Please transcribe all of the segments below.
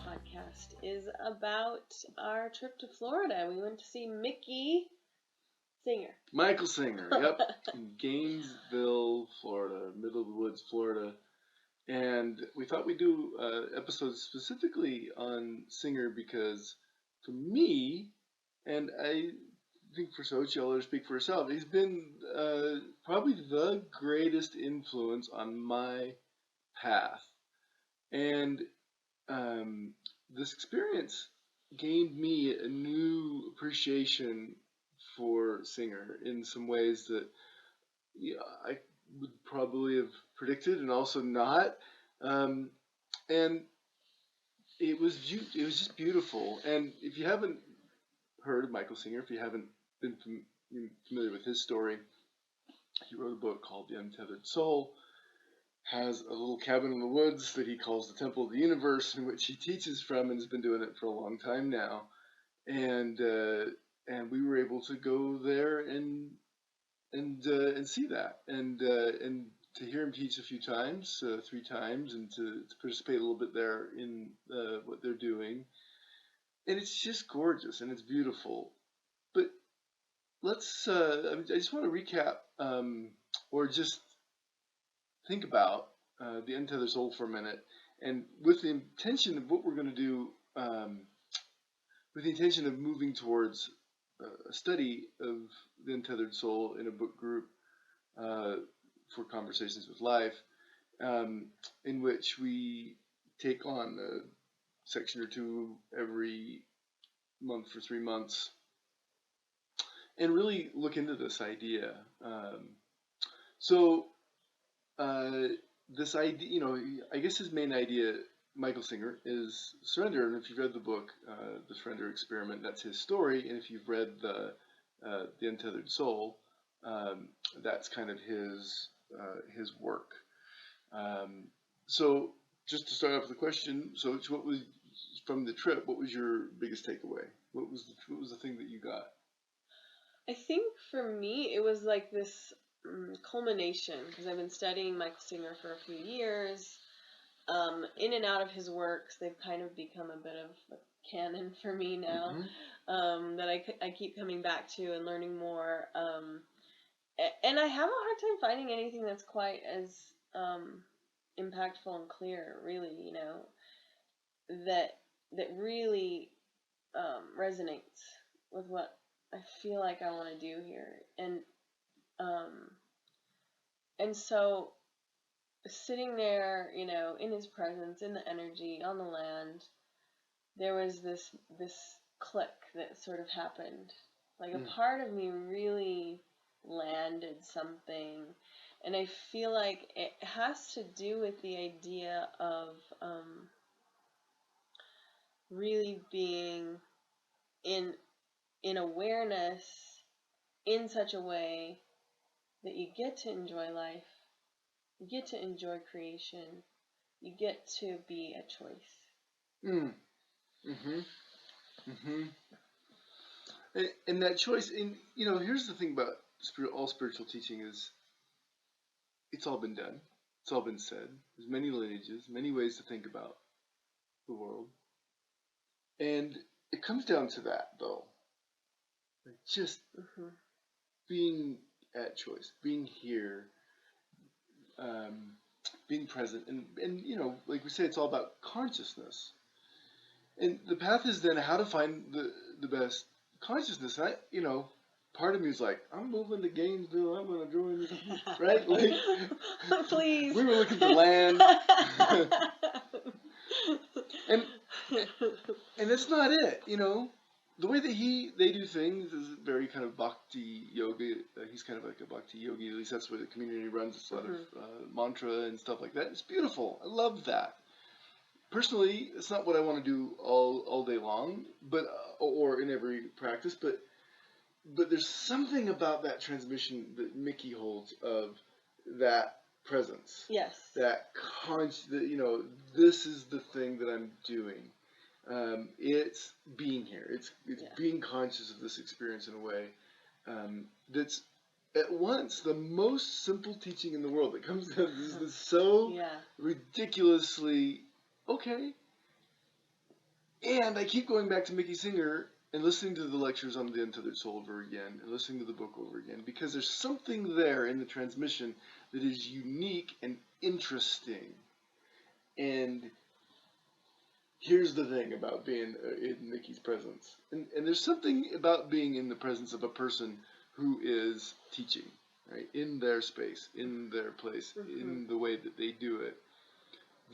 podcast is about our trip to Florida. We went to see Micheal Singer. Micheal Singer, yep. In Gainesville, Florida, middle of the woods, Florida. And we thought we'd do episodes specifically on Singer because for me, and I think for Sochi, I'll let her speak for herself, he's been probably the greatest influence on my path. And this experience gained me a new appreciation for Singer in some ways that I would probably have predicted and also not. And it was just beautiful. And if you haven't heard of Micheal Singer, if you haven't been familiar with his story, he wrote a book called The Untethered Soul. Has a little cabin in the woods that he calls the Temple of the Universe, in which he teaches from, and has been doing it for a long time now. And we were able to go there and see that, and to hear him teach a few times, 3 times, and to participate a little bit there in what they're doing. And it's just gorgeous and it's beautiful. But let's I just want to recap or just think about the Untethered Soul for a minute, and with the intention of what we're going to do, with the intention of moving towards a study of the Untethered Soul in a book group for Conversations with Life, in which we take on a section or two every month for 3 months and really look into this idea. This idea, I guess his main idea, Micheal Singer, is surrender. And if you've read the book, The Surrender Experiment, that's his story. And if you've read the Untethered Soul, that's kind of his work. So just to start off with the question, so what was from the trip? What was your biggest takeaway? What was the thing that you got? I think for me it was like this culmination, because I've been studying Micheal Singer for a few years. In and out of his works, they've kind of become a bit of a canon for me now, that I keep coming back to and learning more. And I have a hard time finding anything that's quite as impactful and clear, really, that really resonates with what I feel like I want to do here. And so sitting there, in his presence, in the energy, on the land, there was this click that sort of happened. Like a part of me really landed something. And I feel like it has to do with the idea of really being in awareness in such a way that you get to enjoy life, you get to enjoy creation, you get to be a choice. And that choice, and here's the thing about all spiritual teaching is it's all been done, it's all been said. There's many lineages, many ways to think about the world, and it comes down to that, though, like just being at choice, being here, being present, and like we say, it's all about consciousness. And the path is then how to find the best consciousness. And part of me is like, I'm moving to Gainesville, I'm gonna join you, right? Like, please. We were looking for land, and that's not it. The way that they do things is very kind of bhakti yoga. He's kind of like a bhakti yogi. At least that's where the community runs. It's a lot of mantra and stuff like that. It's beautiful. I love that. Personally, it's not what I want to do all day long, but or in every practice. But there's something about that transmission that Mickey holds of that presence. Yes. That this is the thing that I'm doing. It's being here. It's being conscious of this experience in a way that's at once the most simple teaching in the world. That comes down to this so ridiculously okay. And I keep going back to Micheal Singer and listening to the lectures on the Untethered Soul over again and listening to the book over again because there's something there in the transmission that is unique and interesting. And here's the thing about being in Mickey's presence. And there's something about being in the presence of a person who is teaching, right? In their space, in their place, in the way that they do it.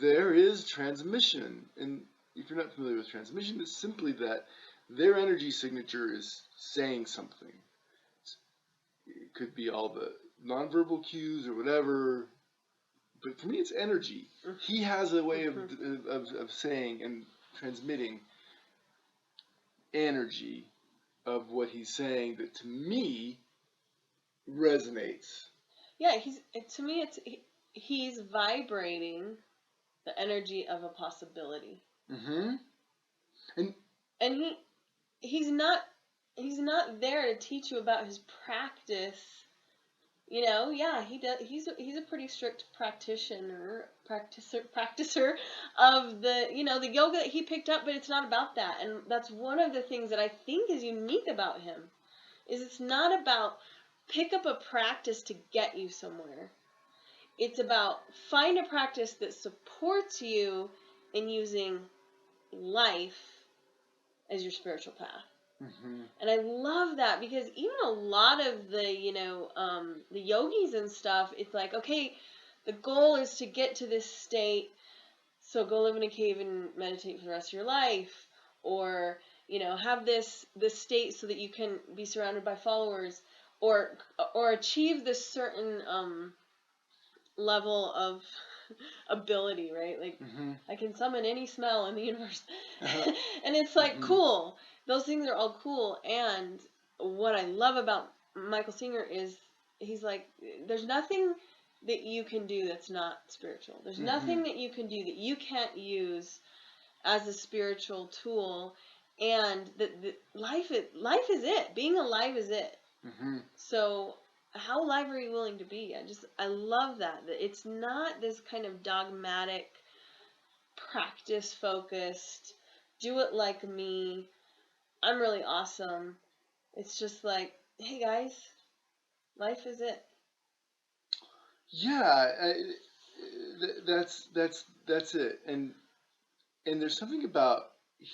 There is transmission. And if you're not familiar with transmission, it's simply that their energy signature is saying something. It could be all the nonverbal cues or whatever, but for me it's energy. He has a way of saying and transmitting energy of what he's saying that to me resonates. Yeah, to me he's vibrating the energy of a possibility. And he's not there to teach you about his practice. You know, yeah, he does. He's a pretty strict practicer of the yoga that he picked up, but it's not about that. And that's one of the things that I think is unique about him, is it's not about pick up a practice to get you somewhere. It's about find a practice that supports you in using life as your spiritual path. And I love that because even a lot of the yogis and stuff, it's like, okay, the goal is to get to this state, so go live in a cave and meditate for the rest of your life, or have this state so that you can be surrounded by followers, or achieve this certain level of ability, right? Like I can summon any smell in the universe. And it's like cool. Those things are all cool. And what I love about Micheal Singer is he's like, there's nothing that you can do that's not spiritual. There's nothing that you can do that you can't use as a spiritual tool. And the life is it. Being alive is it. So how alive are you willing to be? I love that it's not this kind of dogmatic, practice focused, do it like me, I'm really awesome. It's just like, hey guys, life is it. Yeah, that's it. And there's something about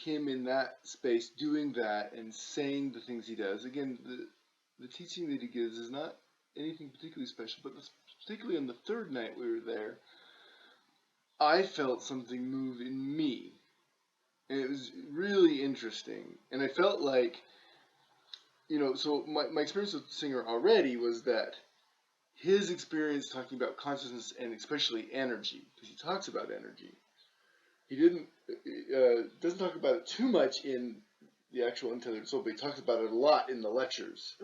him in that space doing that and saying the things he does. Again, the teaching that he gives is not anything particularly special, but particularly on the third night we were there, I felt something move in me. And it was really interesting. And I felt like, so my experience with Singer already was that his experience talking about consciousness and especially energy, because he talks about energy. He doesn't talk about it too much in the actual Untethered Soul, but he talks about it a lot in the lectures.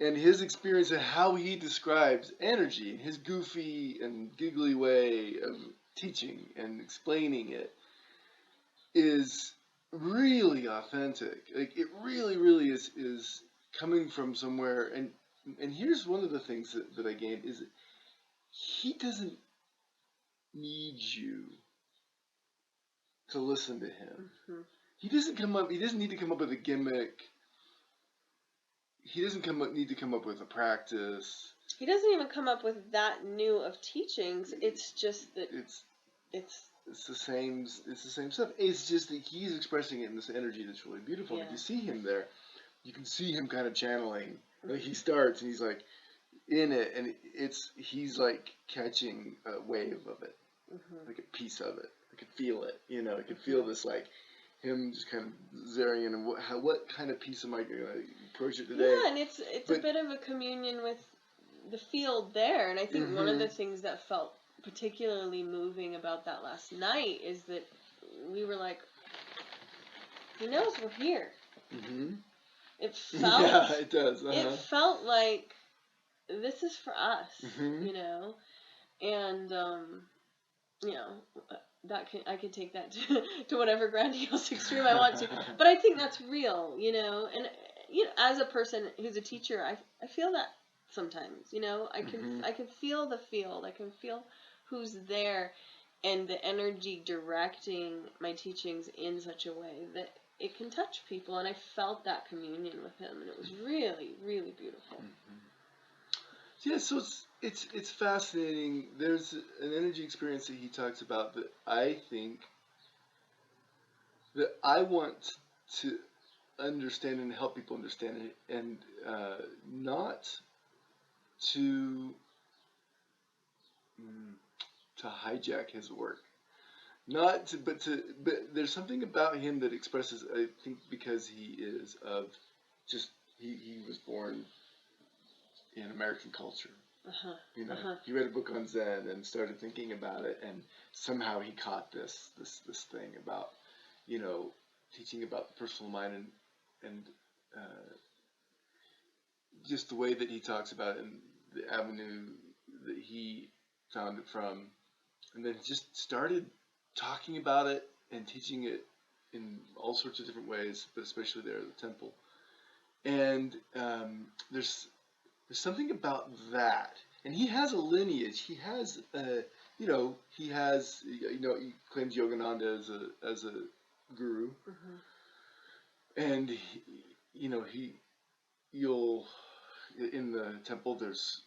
And his experience and how he describes energy, his goofy and giggly way of teaching and explaining it, is really authentic. Like it really, really is coming from somewhere. And here's one of the things that I gained is that he doesn't need you to listen to him. He doesn't need to come up with a gimmick. He doesn't need to come up with a practice. He doesn't even come up with that new of teachings. It's just that it's the same stuff. It's just that he's expressing it in this energy that's really beautiful. If you see him there, you can see him kind of channeling. Like he starts and he's like in it, and he's like catching a wave of it, like a piece of it. I could feel it, I could feel this like him just kind of zeroing in and what kind of piece am I going to approach it today? Yeah, and it's a bit of a communion with the field there, and I think one of the things that felt particularly moving about that last night is that we were like, he knows we're here. It felt, yeah, it does. It felt like this is for us, and I can take that to whatever grandiose extreme I want to, but I think that's real, and as a person who's a teacher, I feel that sometimes, I can feel the field, I can feel who's there, and the energy directing my teachings in such a way that it can touch people. And I felt that communion with him, and it was really, really beautiful. Yeah, so it's fascinating. There's an energy experience that he talks about that I think that I want to understand and help people understand it, and not to to hijack his work. Not to, but there's something about him that expresses, I think, because he is of just he was born in American culture. You know, he read a book on Zen and started thinking about it, and somehow he caught this thing about, you know, teaching about the personal mind and just the way that he talks about it and the avenue that he found it from, and then just started talking about it and teaching it in all sorts of different ways, but especially there at the temple. And there's something about that. And he has a lineage. He has, he claims Yogananda as a guru. And, you'll, in the temple, there's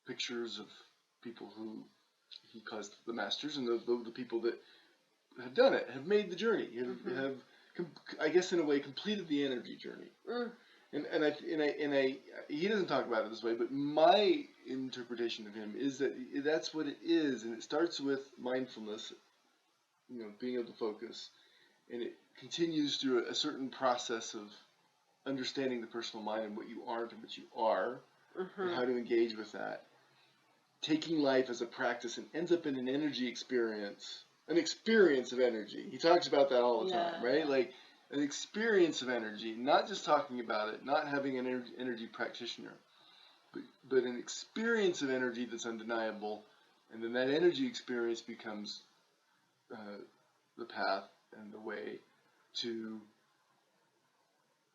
pictures of people who he calls the masters, and the people that have done it, have made the journey, have I guess in a way completed the energy journey. And he doesn't talk about it this way, but my interpretation of him is that that's what it is, and it starts with mindfulness, being able to focus, and it continues through a certain process of understanding the personal mind and what you aren't and what you are, and how to engage with that. Taking life as a practice and ends up in an energy experience, an experience of energy. He talks about that all the time, right? Like an experience of energy, not just talking about it, not having an energy practitioner, but an experience of energy that's undeniable, and then that energy experience becomes the path and the way to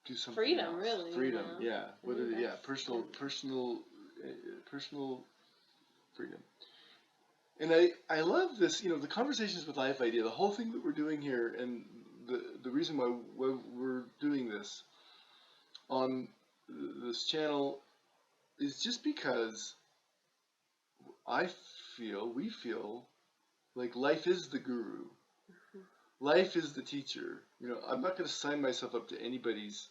do something freedom, else. really. Freedom, yeah. Personal freedom. And I love this, the Conversations with Life idea, the whole thing that we're doing here, and the reason why we're doing this on this channel is just because we feel like life is the guru. Life is the teacher. I'm not going to sign myself up to anybody's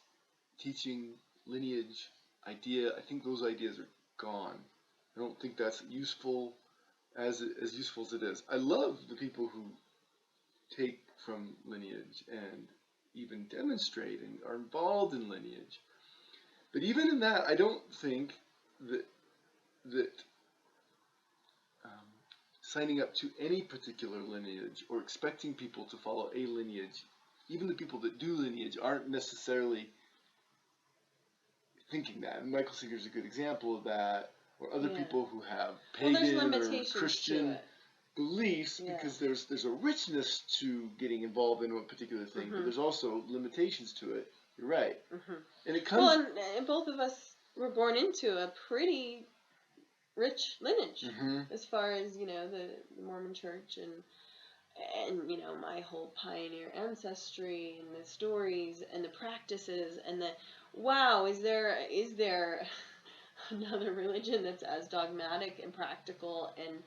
teaching, lineage, idea. I think those ideas are gone. I don't think that's useful as useful as it is. I love the people who take from lineage and even demonstrate and are involved in lineage. But even in that, I don't think that signing up to any particular lineage or expecting people to follow a lineage, even the people that do lineage, aren't necessarily thinking that. And Micheal Singer is a good example of that, or other people who have pagan or Christian beliefs, because there's a richness to getting involved in a particular thing, but there's also limitations to it. You're right. And it comes. Well, and both of us were born into a pretty rich lineage, as far as the Mormon Church and my whole pioneer ancestry and the stories and the practices and the is there another religion that's as dogmatic and practical and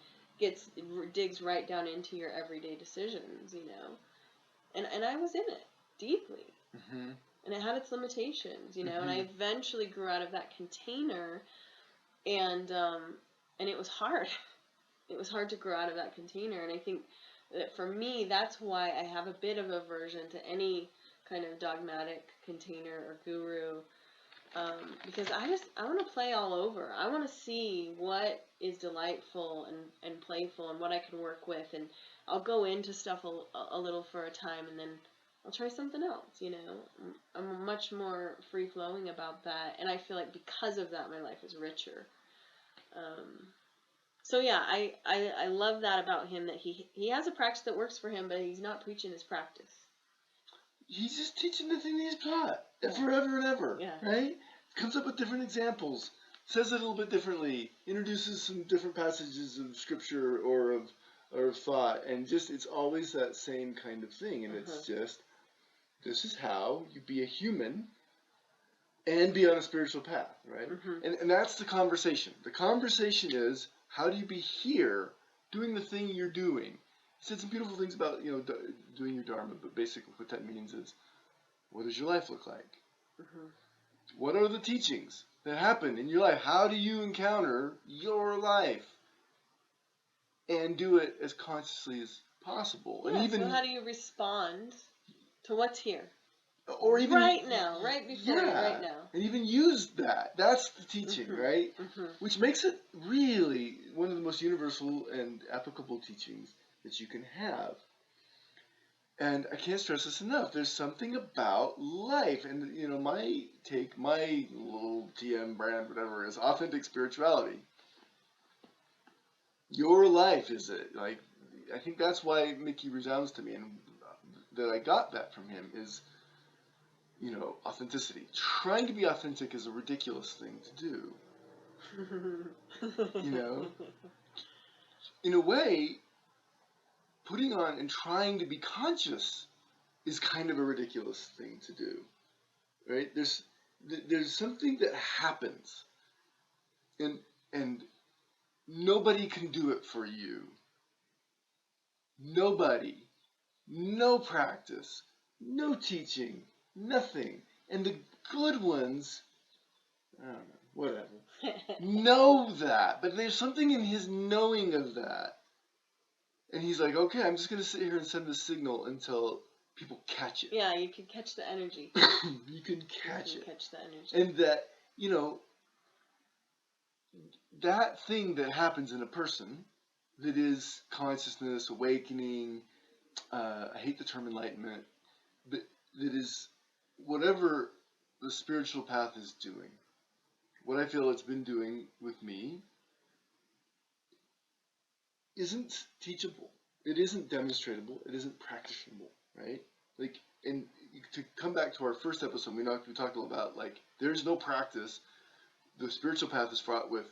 digs right down into your everyday decisions, and I was in it deeply, and it had its limitations, and I eventually grew out of that container, and it was hard. It was hard to grow out of that container, and I think that for me, that's why I have a bit of aversion to any kind of dogmatic container or guru, because I want to play all over. I want to see what is delightful and playful and what I can work with, and I'll go into stuff a little for a time, and then I'll try something else, I'm much more free-flowing about that, and I feel like because of that, my life is richer. So yeah, I love that about him, that he has a practice that works for him, but he's not preaching his practice. He's just teaching the thing that he's taught forever and ever, right? Comes up with different examples, says it a little bit differently, introduces some different passages of scripture or of or of thought, and just it's always that same kind of thing, and Uh-huh. it's just this is how you be a human and be on a spiritual path, right? Mhm. And that's the conversation. The conversation is how do you be here doing the thing you're doing? He said some beautiful things about doing your dharma, but basically what that means is what does your life look like? Mhm. What are the teachings that happen in your life? How do you encounter your life and do it as consciously as possible? And Yeah. So even how do you respond to what's here or even right now, right before you, right yeah, now? and even use that. That's the teaching, Mhm. right? Mhm. Which makes it really one of the most universal and applicable teachings that you can have. And I can't stress this enough. There's something about life, and my take, my little TM brand, whatever, is authentic spirituality. Your life is it. Like, I think that's why Mickey resounds to me, and that I got that from him is authenticity. Trying to be authentic is a ridiculous thing to do. You know, in a way, putting on and trying to be conscious is kind of a ridiculous thing to do, right? There's something that happens, and and nobody can do it for you. Nobody, no practice, no teaching, nothing. And the good ones, I don't know, whatever, know that. But there's something in his knowing of that. And he's like, okay, I'm just going to sit here and send the signal until people catch it. Yeah, you can catch the energy. You can catch You it. can catch the energy. And that, that thing that happens in a person that is consciousness, awakening, I hate the term enlightenment, but that is whatever the spiritual path is doing. What I feel it's been doing with me isn't teachable. It isn't demonstratable. It isn't practicable, right? Like, and to come back to our first episode, we talked a little about like there's no practice. The spiritual path is fraught with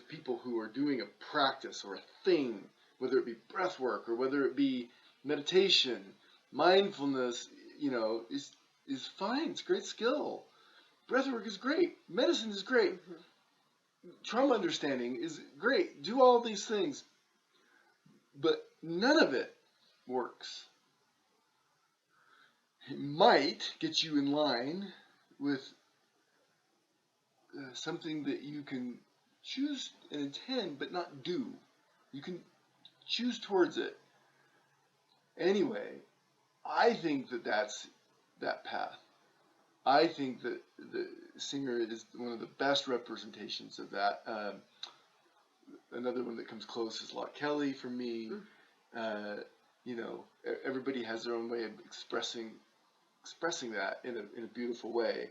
people who are doing a practice or a thing, whether it be breath work or whether it be meditation, mindfulness. Is fine. It's a great skill. Breath work is great. Medicine is great. Trauma understanding is great. Do all these things. But none of it works. It might get you in line with something that you can choose and intend, but not do. You can choose towards it. Anyway, I think that that's that path. I think that the Singer is one of the best representations of that. Another one that comes close is Lot Kelly for me. Uh, everybody has their own way of expressing that in a beautiful way.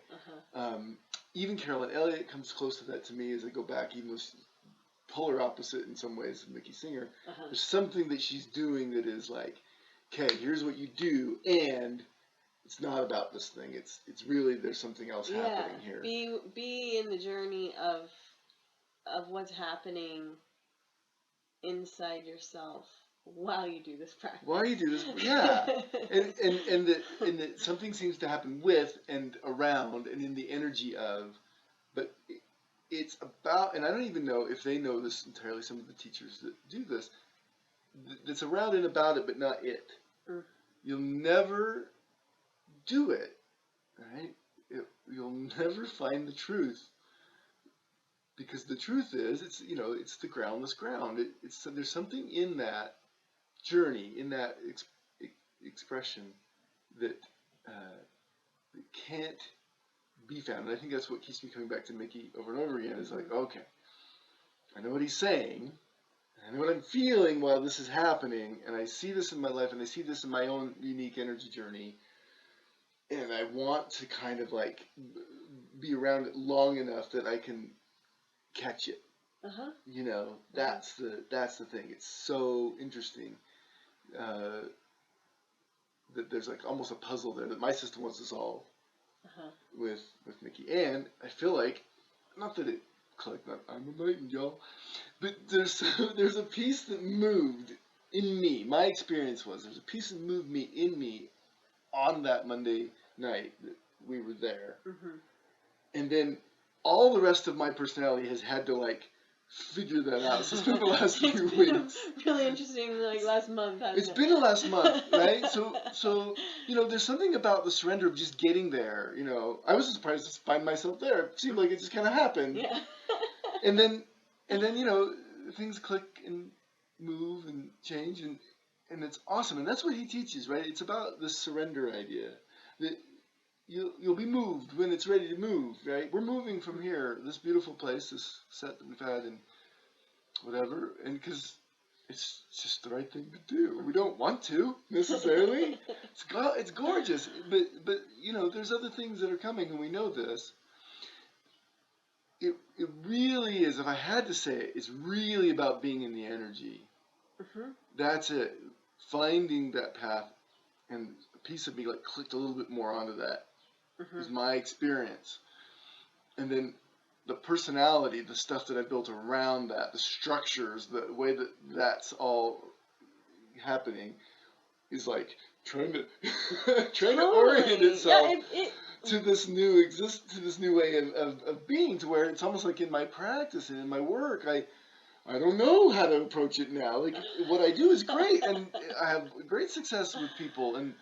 Even Carolyn Elliott comes close to that to me as I go back, even though she's polar opposite in some ways of Micheal Singer. There's something that she's doing that is like, okay, here's what you do, and it's not about this thing. It's really there's something else happening here. Be in the journey of what's happening inside yourself while you do this practice. While you do this, yeah, and that something seems to happen with and around and in the energy of, but it's about, and I don't even know if they know this entirely. Some of the teachers that do this, that's around and about it, but not it. You'll never do it, right? You'll never find the truth. Because the truth is, it's the groundless ground. There's something in that journey, in that expression that can't be found. And I think that's what keeps me coming back to Mickey over and over again. Is like, okay, I know what he's saying. I know what I'm feeling while this is happening, and I see this in my life, and I see this in my own unique energy journey, and I want to kind of like be around it long enough that I can catch it. That's the thing. It's so interesting that there's like almost a puzzle there that my system wants to solve with Mickey. And I feel like, not that it click, not I'm a nightingale. But there's a piece that moved in me. My experience was there's a piece that moved me in me on that Monday night that we were there. Mm-hmm. And then all the rest of my personality has had to like figure that out. So it's been the last few weeks. Really interesting, like last month. It's been the last month, right? So there's something about the surrender of just getting there. I was surprised to find myself there. It seemed like it just kind of happened. Yeah. and then things click and move and change and it's awesome. And that's what he teaches, right? It's about the surrender idea that you'll be moved when it's ready to move, right? We're moving from here, this beautiful place, this set that we've had, and whatever, and because it's just the right thing to do. We don't want to necessarily. It's gorgeous, but there's other things that are coming, and we know this. It really is. If I had to say it, it's really about being in the energy. Mm-hmm. That's it. Finding that path, and a piece of me like clicked a little bit more onto that. Mm-hmm. Is my experience, and then the personality, the stuff that I built around that, the structures, the way that that's all happening, is like trying to orient itself to this new to this new way of being, to where it's almost like in my practice and in my work, I don't know how to approach it now. Like what I do is great, and I have great success with people, and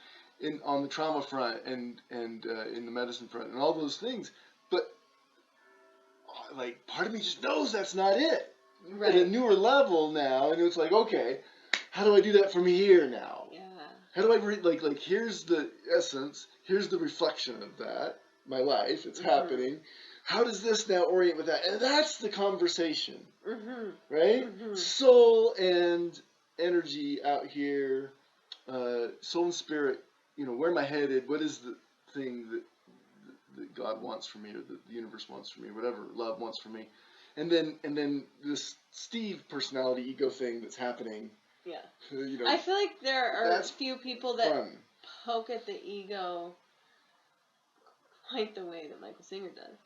on the trauma front and in the medicine front and all those things. But like part of me just knows that's not it. Right. At a newer level now, and it's like, okay, how do I do that from here now? Yeah. How do I like here's the essence, here's the reflection of that, my life, it's happening. How does this now orient with that? And that's the conversation, right? Soul and energy out here, soul and spirit. Where am I headed? What is the thing that God wants for me, or that the universe wants for me, whatever love wants for me, and then this Steve personality ego thing that's happening. Yeah. I feel like there are a few people that fun. Poke at the ego quite the way that Micheal Singer does.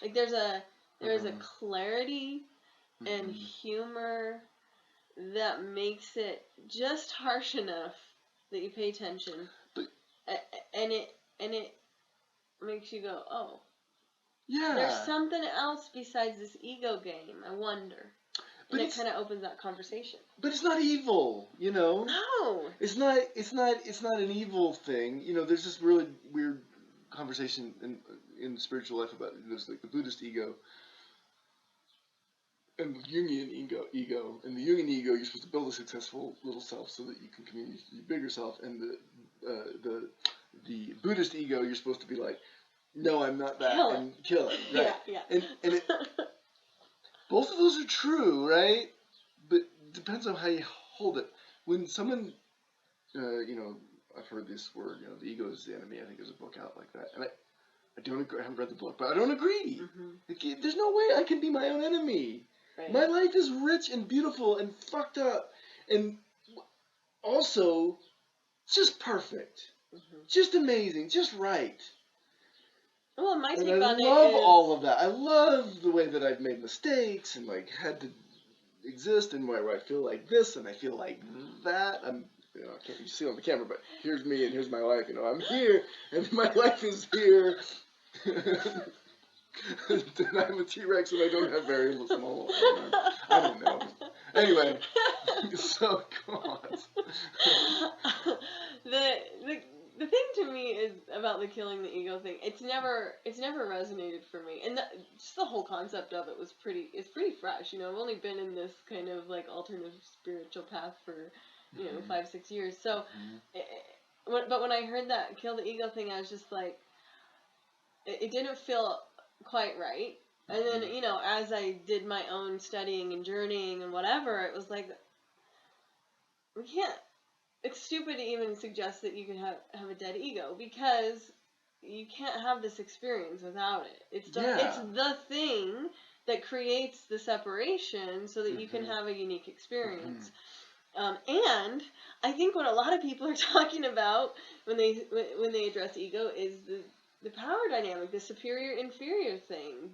Like there's a clarity and humor that makes it just harsh enough that you pay attention, and it makes you go, oh, yeah, there's something else besides this ego game. I wonder. And it kind of opens that conversation. But it's not evil, No. It's not an evil thing. There's this really weird conversation in spiritual life about there's like the Buddhist ego and the Jungian ego. And the Jungian ego, you're supposed to build a successful little self so that you can communicate with your bigger self. And the Buddhist ego, you're supposed to be like, no, I'm not that, and kill it, right? Yeah. And it, both of those are true, right? But it depends on how you hold it. When someone, I've heard this word, the ego is the enemy. I think there's a book out like that, and I don't agree. I haven't read the book, but I don't agree. There's no way I can be my own enemy. Right. My life is rich and beautiful and fucked up, and also just perfect, just amazing, just right. Well, my take and I on love it is... all of that. I love the way that I've made mistakes and like had to exist, and where I feel like this and I feel like that. I can't see it on the camera, but here's me and here's my life. I'm here and my life is here. And I'm a T-Rex and I don't have very small arms. I don't know. Anyway, so God. The thing to me is about the killing the ego thing. It's never resonated for me, and just the whole concept of it was pretty fresh. I've only been in this kind of like alternative spiritual path for 5-6 years. So, but when I heard that kill the ego thing, I was just like, it didn't feel quite right. And then as I did my own studying and journeying and whatever, it was like, we can't. It's stupid to even suggest that you can have a dead ego, because you can't have this experience without it. It's the thing that creates the separation so that you can have a unique experience. And I think what a lot of people are talking about when they address ego is the power dynamic, the superior inferior thing.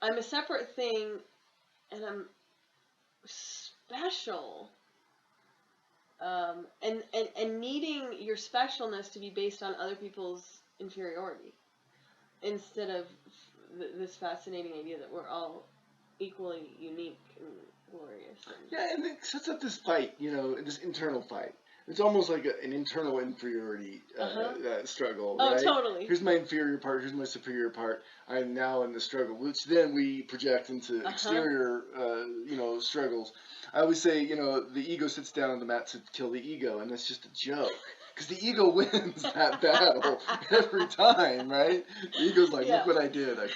I'm a separate thing, and I'm special. And needing your specialness to be based on other people's inferiority, instead of this fascinating idea that we're all equally unique and glorious. Yeah, and it sets up this fight, this internal fight. It's almost like an internal inferiority struggle, Oh, right? totally. Here's my inferior part, here's my superior part. I'm now in the struggle, which then we project into exterior, struggles. I always say, the ego sits down on the mat to kill the ego, and that's just a joke. Because the ego wins that battle every time, right? The ego's like, look what I did. I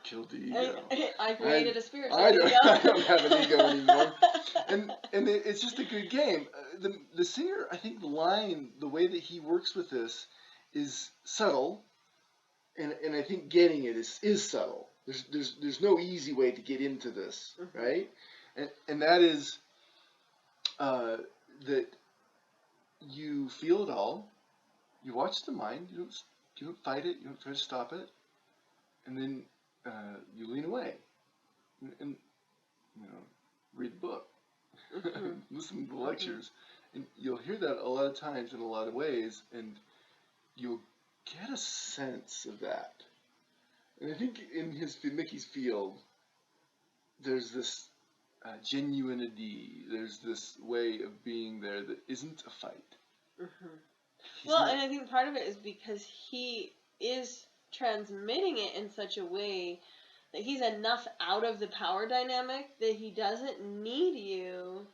killed the ego. I created a spiritual ego. I don't have an ego anymore. And it's just a good game. The singer, I think the way that he works with this is subtle, and I think getting it is subtle. There's no easy way to get into this, right? And that is that you feel it all. You watch the mind. You don't fight it. You don't try to stop it. And then you lean away and read the book, listen to the lectures, and you'll hear that a lot of times in a lot of ways, and you'll get a sense of that. And I think in Mickey's field, there's this genuinity. There's this way of being there that isn't a fight. Well, and I think part of it is because he is transmitting it in such a way that he's enough out of the power dynamic that he doesn't need you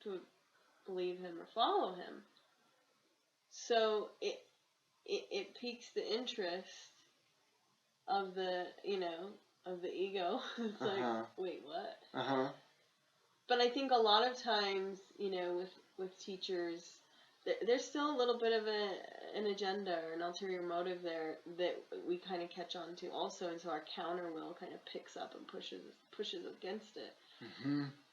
to believe him or follow him. So it piques the interest of the of the ego. It's like, wait, what? But I think a lot of times, with teachers, there's still a little bit of an agenda or an ulterior motive there that we kind of catch on to also, and so our counter will kind of picks up and pushes against it.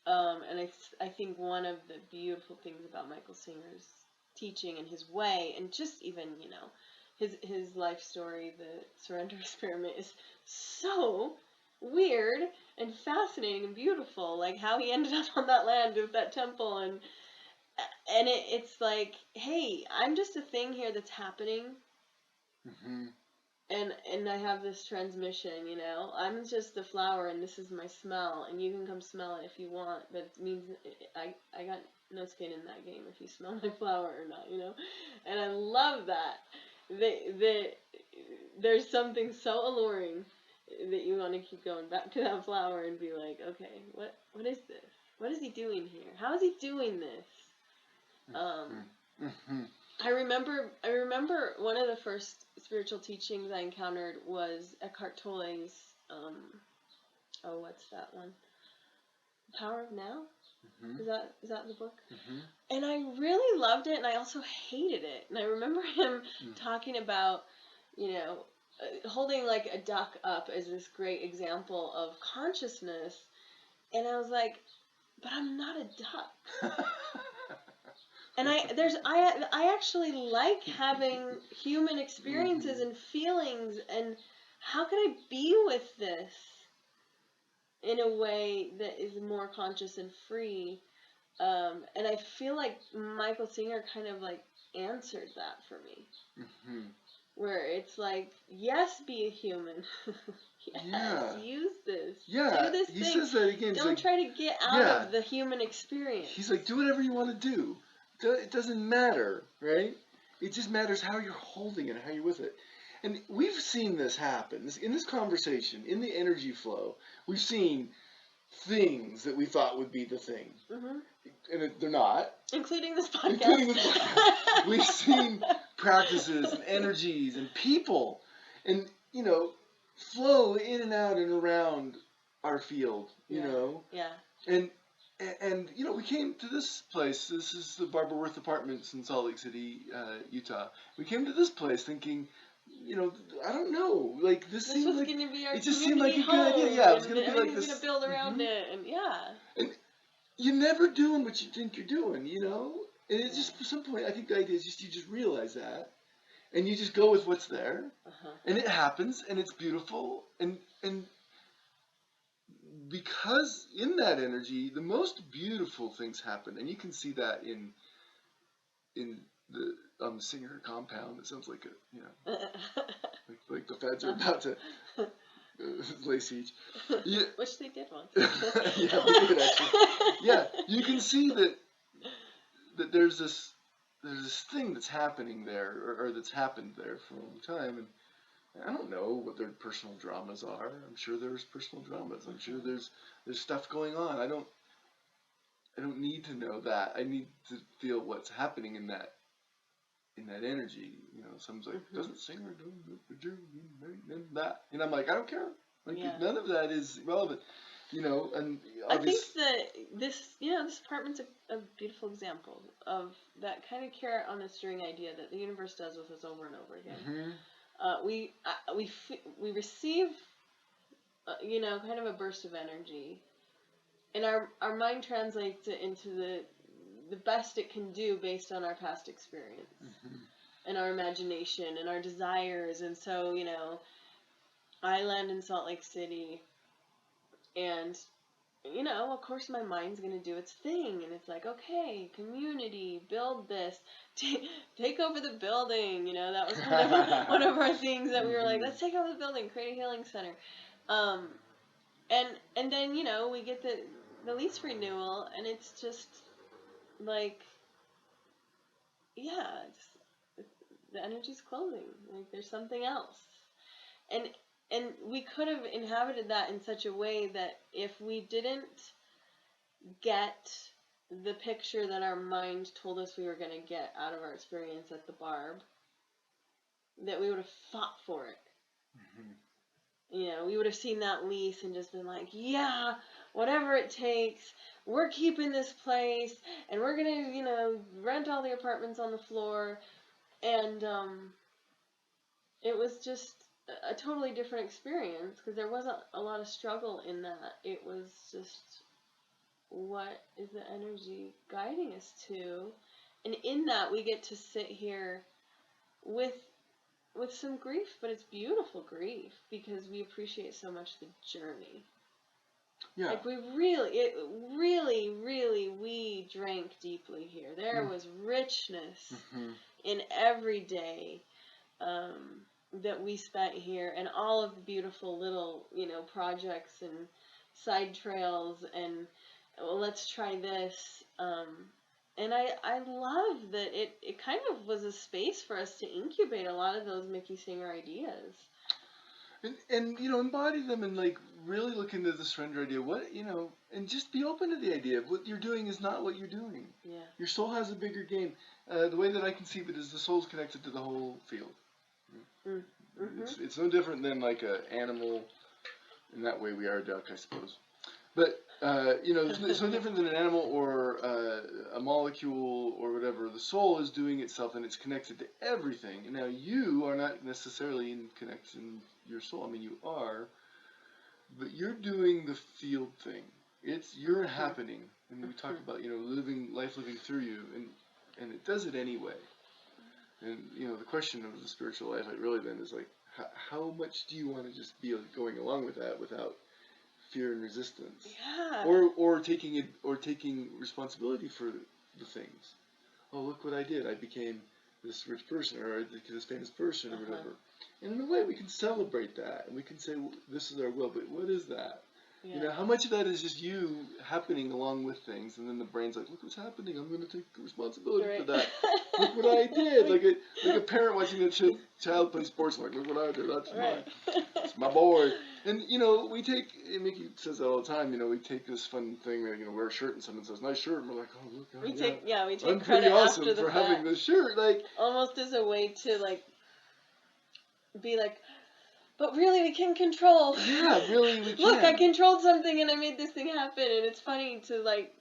And I think one of the beautiful things about Micheal Singer's teaching and his way, and just even his life story, the surrender experiment, is so weird and fascinating and beautiful. Like how he ended up on that land with that temple, and it's like, hey, I'm just a thing here that's happening, and I have this transmission. I'm just a flower, and this is my smell, and you can come smell it if you want, but it means I got no skin in that game if you smell my flower or not, and I love that there's something so alluring that you want to keep going back to that flower and be like, okay, what is this? What is he doing here? How is he doing this? I remember one of the first spiritual teachings I encountered was Eckhart Tolle's, what's that one? The Power of Now? Is that the book? And I really loved it, and I also hated it. And I remember him talking about, holding like a duck up as this great example of consciousness, and I was like, but I'm not a duck. And I actually like having human experiences and feelings, and how can I be with this in a way that is more conscious and free? And I feel like Micheal Singer kind of like answered that for me. Where it's like, yes, be a human. Yes, use this. Do this he thing. says that again. Don't try to get out of the human experience. He's like, do whatever you want to do. It doesn't matter, right? It just matters how you're holding it, how you're with it. And we've seen this happen. In this conversation, in the energy flow, we've seen things that we thought would be the thing. And they're not. Including this podcast. We've seen practices and energies and people and, flow in and out and around our field, you know. Yeah. And we came to this place. This is the Barbara Worth Apartments in Salt Lake City, Utah. We came to this place thinking, I don't know, like this seemed like going to be our it just seemed like a good idea. Yeah, it was going to be like this. Going to build around it, and And you're never doing what you think you're doing, And it's just at some point, I think the idea is just you just realize that, and you just go with what's there, and it happens, and it's beautiful, and because in that energy, the most beautiful things happen, and you can see that in the on the Singer compound. It sounds like like the feds are about to lay siege. Yeah. Which they did once. Yeah, they did actually. Yeah, you can see that there's this thing that's happening there, or that's happened there for a long time, and I don't know what their personal dramas are. I'm sure there's personal dramas. I'm sure there's stuff going on. I don't need to know that. I need to feel what's happening in that energy. Someone's like, doesn't Singer do that? And I'm like, I don't care. Like, none of that is relevant. And I think that this apartment's a beautiful example of that kind of carrot on a string idea that the universe does with us over and over again. We receive, kind of a burst of energy, and our mind translates it into the best it can do based on our past experience and our imagination and our desires. And so, I land in Salt Lake City, and of course my mind's going to do its thing, and it's like, okay, community, build this, take over the building, that was kind of one of our things that we were like, let's take over the building, create a healing center. And then, we get the lease renewal, and it's just like, the energy's closing, like there's something else. And we could have inhabited that in such a way that if we didn't get the picture that our mind told us we were going to get out of our experience at the Barb, that we would have fought for it. We would have seen that lease and just been like, yeah, whatever it takes, we're keeping this place, and we're going to, rent all the apartments on the floor. And it was just a totally different experience, because there wasn't a lot of struggle in that. It was just, what is the energy guiding us to? And in that, we get to sit here with some grief, but it's beautiful grief, because we appreciate so much the journey. Yeah. Like, we drank deeply here. There was richness in every day that we spent here, and all of the beautiful little, projects and side trails, and let's try this. And I love that it kind of was a space for us to incubate a lot of those Micheal Singer ideas. And embody them, and like really look into the surrender idea. And just be open to the idea of what you're doing is not what you're doing. Yeah. Your soul has a bigger game. The way that I conceive it is the soul's connected to the whole field. It's no different than like an animal. In that way, we are a duck, I suppose. But it's no different than an animal or a molecule or whatever. The soul is doing itself, and it's connected to everything. And now you are not necessarily in connection your soul. I mean, you are, but you're doing the field thing. You're happening, and we talk about living through you, and it does it anyway. And the question of the spiritual life, really, then is like, how much do you want to just be going along with that without fear and resistance? Yeah. Or taking responsibility for the things. Oh, look what I did! I became this rich person, or this famous person, or whatever. And in a way, we can celebrate that, and we can say, well, this is our will. But what is that? Yeah. How much of that is just you happening along with things, and then the brain's like, look what's happening. I'm going to take responsibility for that. Look what I did. Like a parent watching their child play sports, like, look what I did. That's mine. It's my boy. And we take. And Mickey says that all the time. We take this fun thing where wear a shirt, and someone says nice shirt, and we're like, oh look. We take I'm credit pretty awesome after the for fact, having this shirt. Like almost as a way to like be like, but really we can control. Yeah, really we can. Look, I controlled something and I made this thing happen, and it's funny to like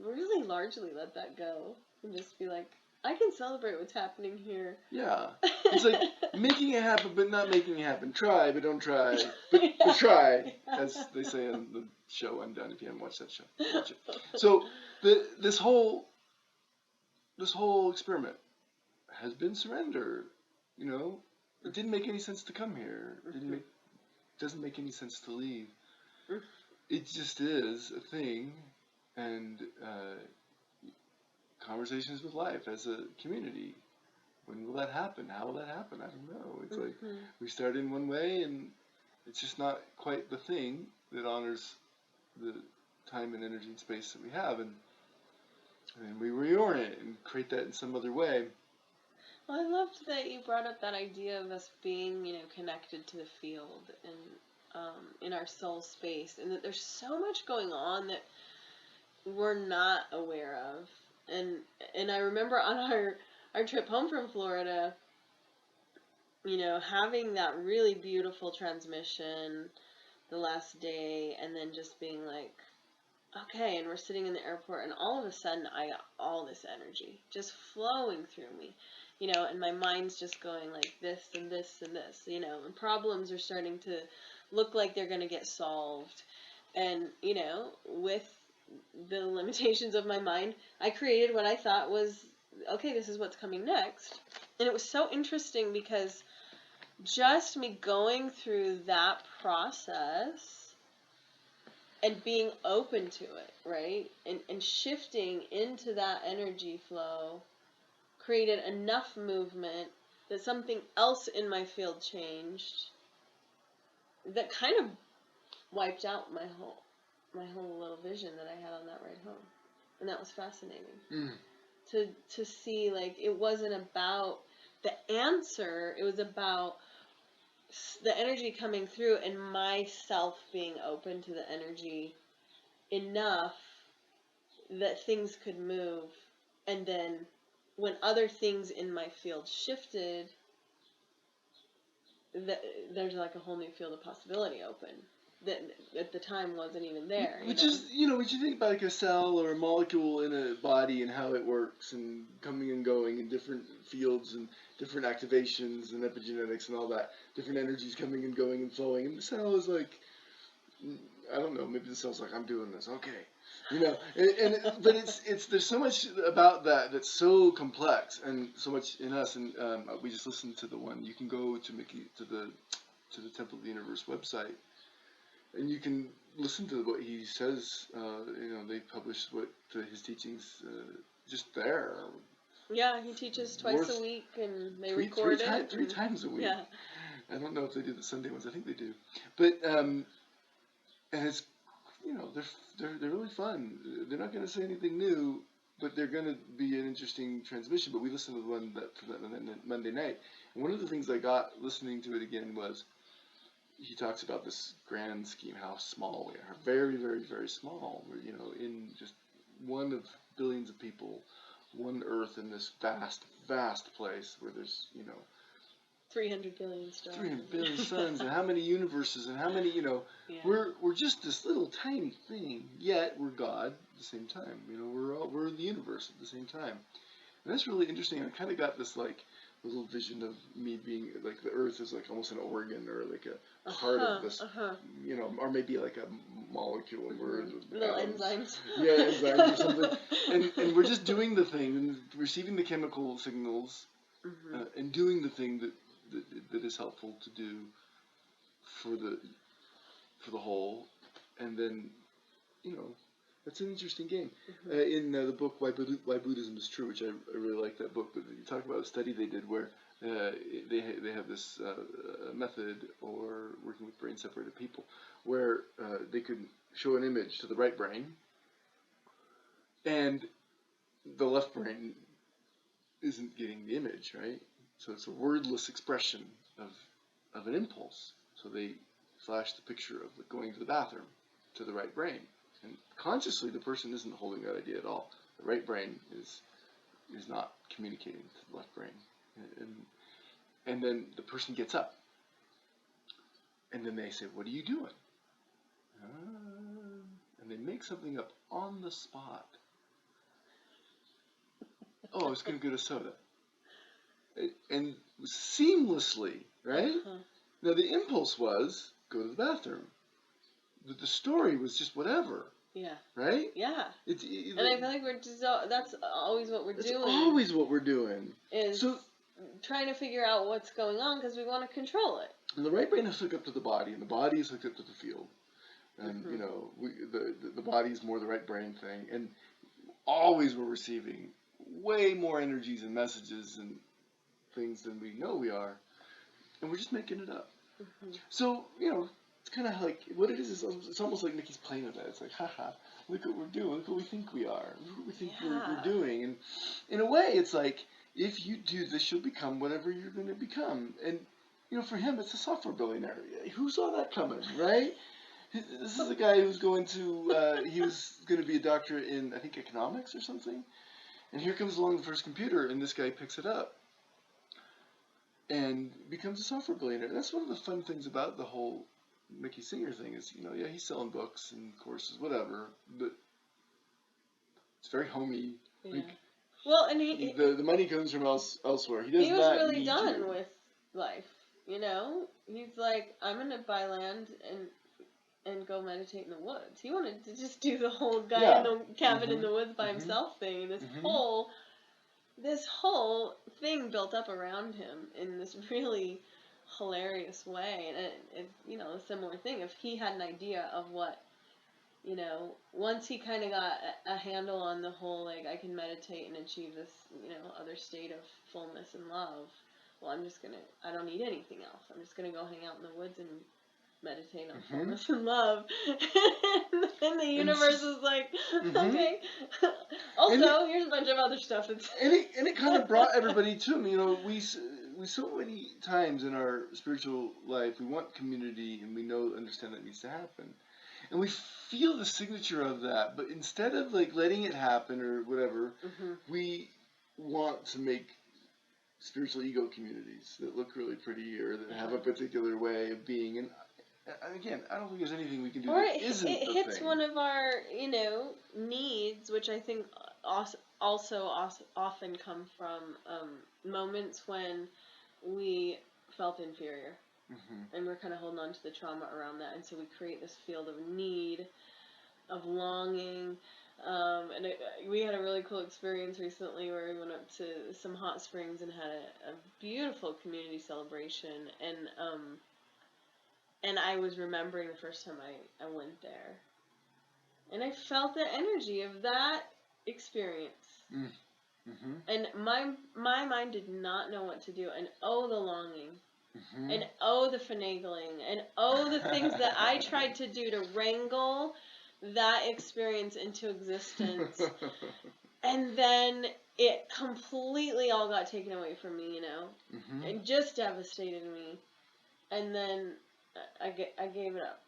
really largely let that go and just be like, I can celebrate what's happening here. Yeah. It's like making it happen but not making it happen. Try but don't try. But try, as they say on the show Undone. If you haven't watched that show, watch it. So this whole experiment has been surrender. It didn't make any sense to come here. It doesn't make any sense to leave. it just is a thing, and conversations with life as a community. When will that happen? How will that happen? I don't know. It's like we start in one way, and it's just not quite the thing that honors the time and energy and space that we have, and we reorient it and create that in some other way. Well, I loved that you brought up that idea of us being, connected to the field and in our soul space, and that there's so much going on that we're not aware of. And I remember on our trip home from Florida, having that really beautiful transmission the last day, and then just being like, okay, and we're sitting in the airport, and all of a sudden I got all this energy just flowing through me, and my mind's just going like this and this and this, and problems are starting to look like they're going to get solved. And, with the limitations of my mind, I created what I thought was, okay, this is what's coming next. And it was so interesting because just me going through that process and being open to it, right? And shifting into that energy flow created enough movement that something else in my field changed that kind of wiped out my whole little vision that I had on that ride home. And that was fascinating. To see, like, it wasn't about the answer, it was about the energy coming through and myself being open to the energy enough that things could move. And then when other things in my field shifted, there's like a whole new field of possibility open that at the time wasn't even there. Which is, when you think about like a cell or a molecule in a body and how it works and coming and going in different fields and different activations and epigenetics and all that, different energies coming and going and flowing, and the cell is like, I don't know, maybe the cell's like, I'm doing this, okay, but it's there's so much about that that's so complex and so much in us, and we just listened to the one. You can go to the Temple of the Universe website, and you can listen to what he says. They publish his teachings just there. Yeah, he teaches twice a week, and they record it. Three times a week. Yeah. I don't know if they do the Sunday ones. I think they do. But and it's they're really fun. They're not going to say anything new, but they're going to be an interesting transmission. But we listened to the one for that Monday night, and one of the things I got listening to it again was, he talks about this grand scheme, how small we are, very, very, very small. We're, in just one of billions of people, one Earth in this vast, vast place where there's, 300 billion stars. 300 billion suns, and how many universes, and how many, Yeah. we're just this little tiny thing, yet we're God at the same time. We're the universe at the same time. And that's really interesting. I kind of got this, like, little vision of me being like the Earth is like almost an organ or like a part of this, or maybe like a molecule and we're little enzymes. Yeah, enzymes or something. And we're just doing the thing and receiving the chemical signals and doing the thing that is helpful to do for the whole, and then that's an interesting game. In the book Why Buddhism is True, which I really like that book, but you talk about a study they did where they have this method, or working with brain separated people, where they could show an image to the right brain, and the left brain isn't getting the image, right? So it's a wordless expression of an impulse. So they flash the picture of going to the bathroom to the right brain. And consciously, the person isn't holding that idea at all. The right brain is not communicating to the left brain. And then the person gets up. And then they say, what are you doing? And they make something up on the spot. Oh, I was going to go to soda. And seamlessly, right? Now, the impulse was, go to the bathroom. The story was just whatever. Yeah. Right? Yeah. And I feel like that's always what we're doing. That's always what we're doing. Is trying to figure out what's going on because we want to control it. And the right brain is hooked up to the body, and the body is hooked up to the field. and the body's more the right brain thing, and always we're receiving way more energies and messages and things than we know we are, and we're just making it up. So it's kind of like what it is. It's almost like Nikki's playing with that. It's like, haha, look what we're doing. Look what we think we are. Look what we think we're doing. And in a way, it's like if you do this, you'll become whatever you're going to become. And for him, it's a software billionaire. Who saw that coming, right? This is a guy who's going to. He was going to be a doctor in, I think, economics or something. And here comes along the first computer, and this guy picks it up and becomes a software billionaire. And that's one of the fun things about the whole Micheal Singer thing is, he's selling books and courses, whatever, but it's very homey. Yeah. Like, well, and the money comes from elsewhere. He was not really need done you. with life. He's like, I'm gonna buy land and go meditate in the woods. He wanted to just do the whole guy in the cabin in the woods by himself thing, and this whole thing built up around him in this really hilarious way. And it a similar thing. If he had an idea of what, once he kind of got a handle on the whole, like, I can meditate and achieve this, other state of fullness and love. Well, I don't need anything else. I'm just gonna go hang out in the woods and meditate on fullness and love. And the universe is like, okay. Also, here's a bunch of other stuff. And it kind of brought everybody to him. We so many times in our spiritual life, we want community, and we understand that needs to happen. And we feel the signature of that, but instead of like letting it happen or whatever, we want to make spiritual ego communities that look really pretty or that have a particular way of being. And again, I don't think there's anything we can do that isn't it the hits thing. one of our, needs, which I think also often come from moments when we felt inferior. And we're kind of holding on to the trauma around that. And so we create this field of need, of longing. And we had a really cool experience recently where we went up to some hot springs and had a beautiful community celebration. And I was remembering the first time I went there. And I felt the energy of that experience. And my mind did not know what to do. And the longing. And the finagling. And the things that I tried to do to wrangle that experience into existence. And then it completely all got taken away from me, It just devastated me. And then I gave it up.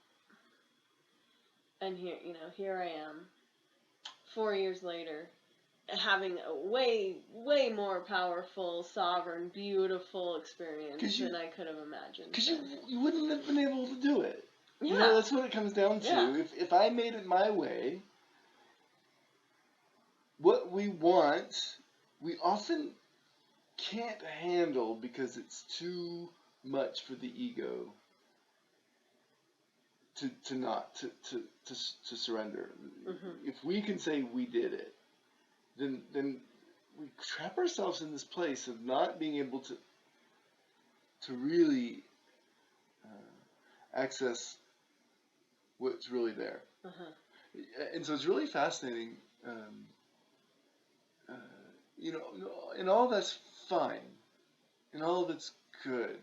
And here I am, 4 years later, having a way, way more powerful, sovereign, beautiful experience than I could have imagined. Because you wouldn't have been able to do it. Yeah. That's what it comes down to. Yeah. If I made it my way, what we want, we often can't handle because it's too much for the ego to surrender. If we can say we did it, then we trap ourselves in this place of not being able to really access what's really there. And so it's really fascinating. And all that's fine, and all that's good.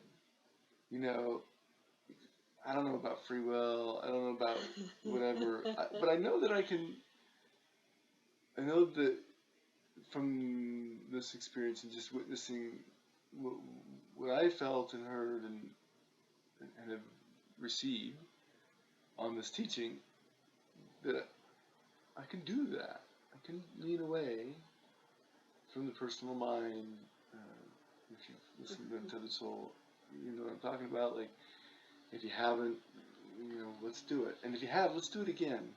I don't know about free will. I don't know about whatever. But I know that I know that from this experience and just witnessing what I felt and heard and have received on this teaching, that I can do that. I can lean away from the personal mind. If you've listened to Untethered Soul, you know what I'm talking about. Like, if you haven't, let's do it. And if you have, let's do it again.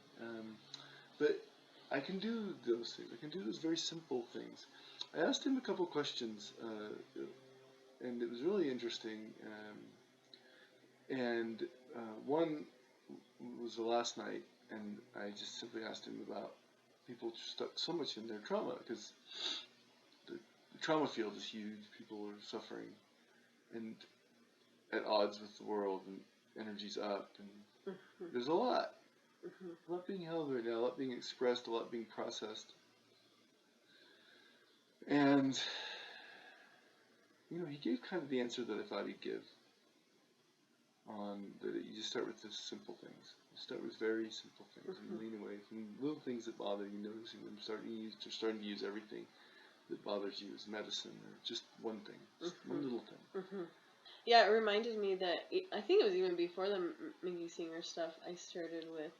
But I can do those things. I can do those very simple things. I asked him a couple questions, and it was really interesting. One was the last night, and I just simply asked him about people stuck so much in their trauma, because the trauma field is huge. People are suffering and at odds with the world, and energy's up, and there's a lot. A lot being held right now, a lot being expressed, a lot being processed. And, he gave kind of the answer that I thought he'd give. On that you just start with the simple things. You start with very simple things and lean away from little things that bother you, noticing them, starting to use everything that bothers you as medicine or just one thing, just one little thing. Yeah, it reminded me that, I think it was even before the Micheal Singer stuff, I started with,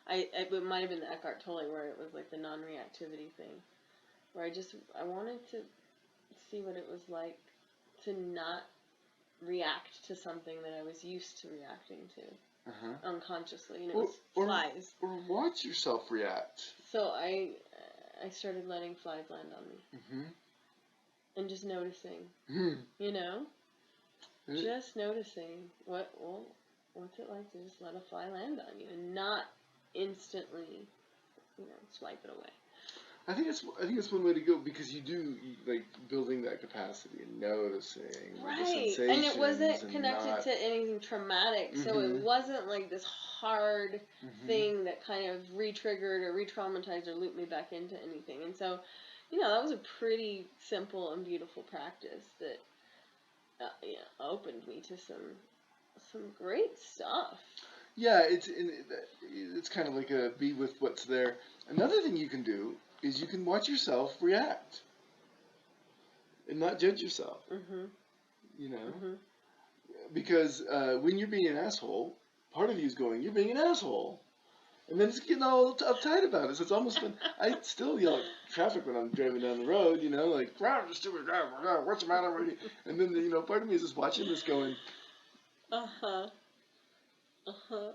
it might have been the Eckhart Tolle where it was like the non-reactivity thing, where I wanted to see what it was like to not react to something that I was used to reacting to unconsciously, and it was flies. Or watch yourself react. So I started letting flies land on me, and just noticing, just noticing what's it like to just let a fly land on you and not instantly, swipe it away. I think it's one way to go, because you like building that capacity and noticing the sensations, and it wasn't connected to anything traumatic, so it wasn't like this hard thing that kind of re-triggered or re-traumatized or looped me back into anything. And so, that was a pretty simple and beautiful practice that opened me to some great stuff. Yeah, it's kind of like a be with what's there. Another thing you can do is you can watch yourself react and not judge yourself. Because when you're being an asshole, part of you is going, "You're being an asshole," and then it's getting all uptight about it. So it's almost been. I still yell at traffic when I'm driving down the road. Like, "Wow, stupid guy! What's the matter with you?" And then part of me is just watching this, going,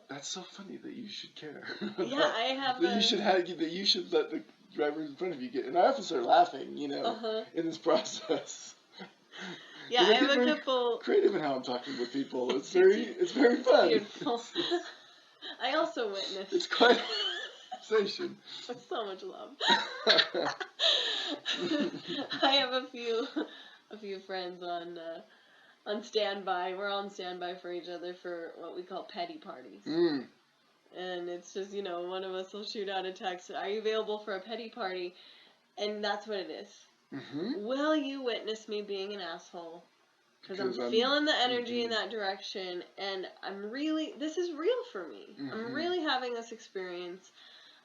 "That's so funny that you should care." Yeah, I have that you should let the driver in front of you get. And I often start laughing, in this process. Yeah, I have a couple. Creative in how I'm talking with people. It's very fun. Beautiful. I also witnessed. It's quite a sensation. With so much love. I have a few friends on standby. We're on standby for each other for what we call petty parties. And it's just, one of us will shoot out a text, "Are you available for a petty party?" And that's what it is. Will you witness me being an asshole? Because I'm feeling the energy in that direction, and this is real for me. I'm really having this experience.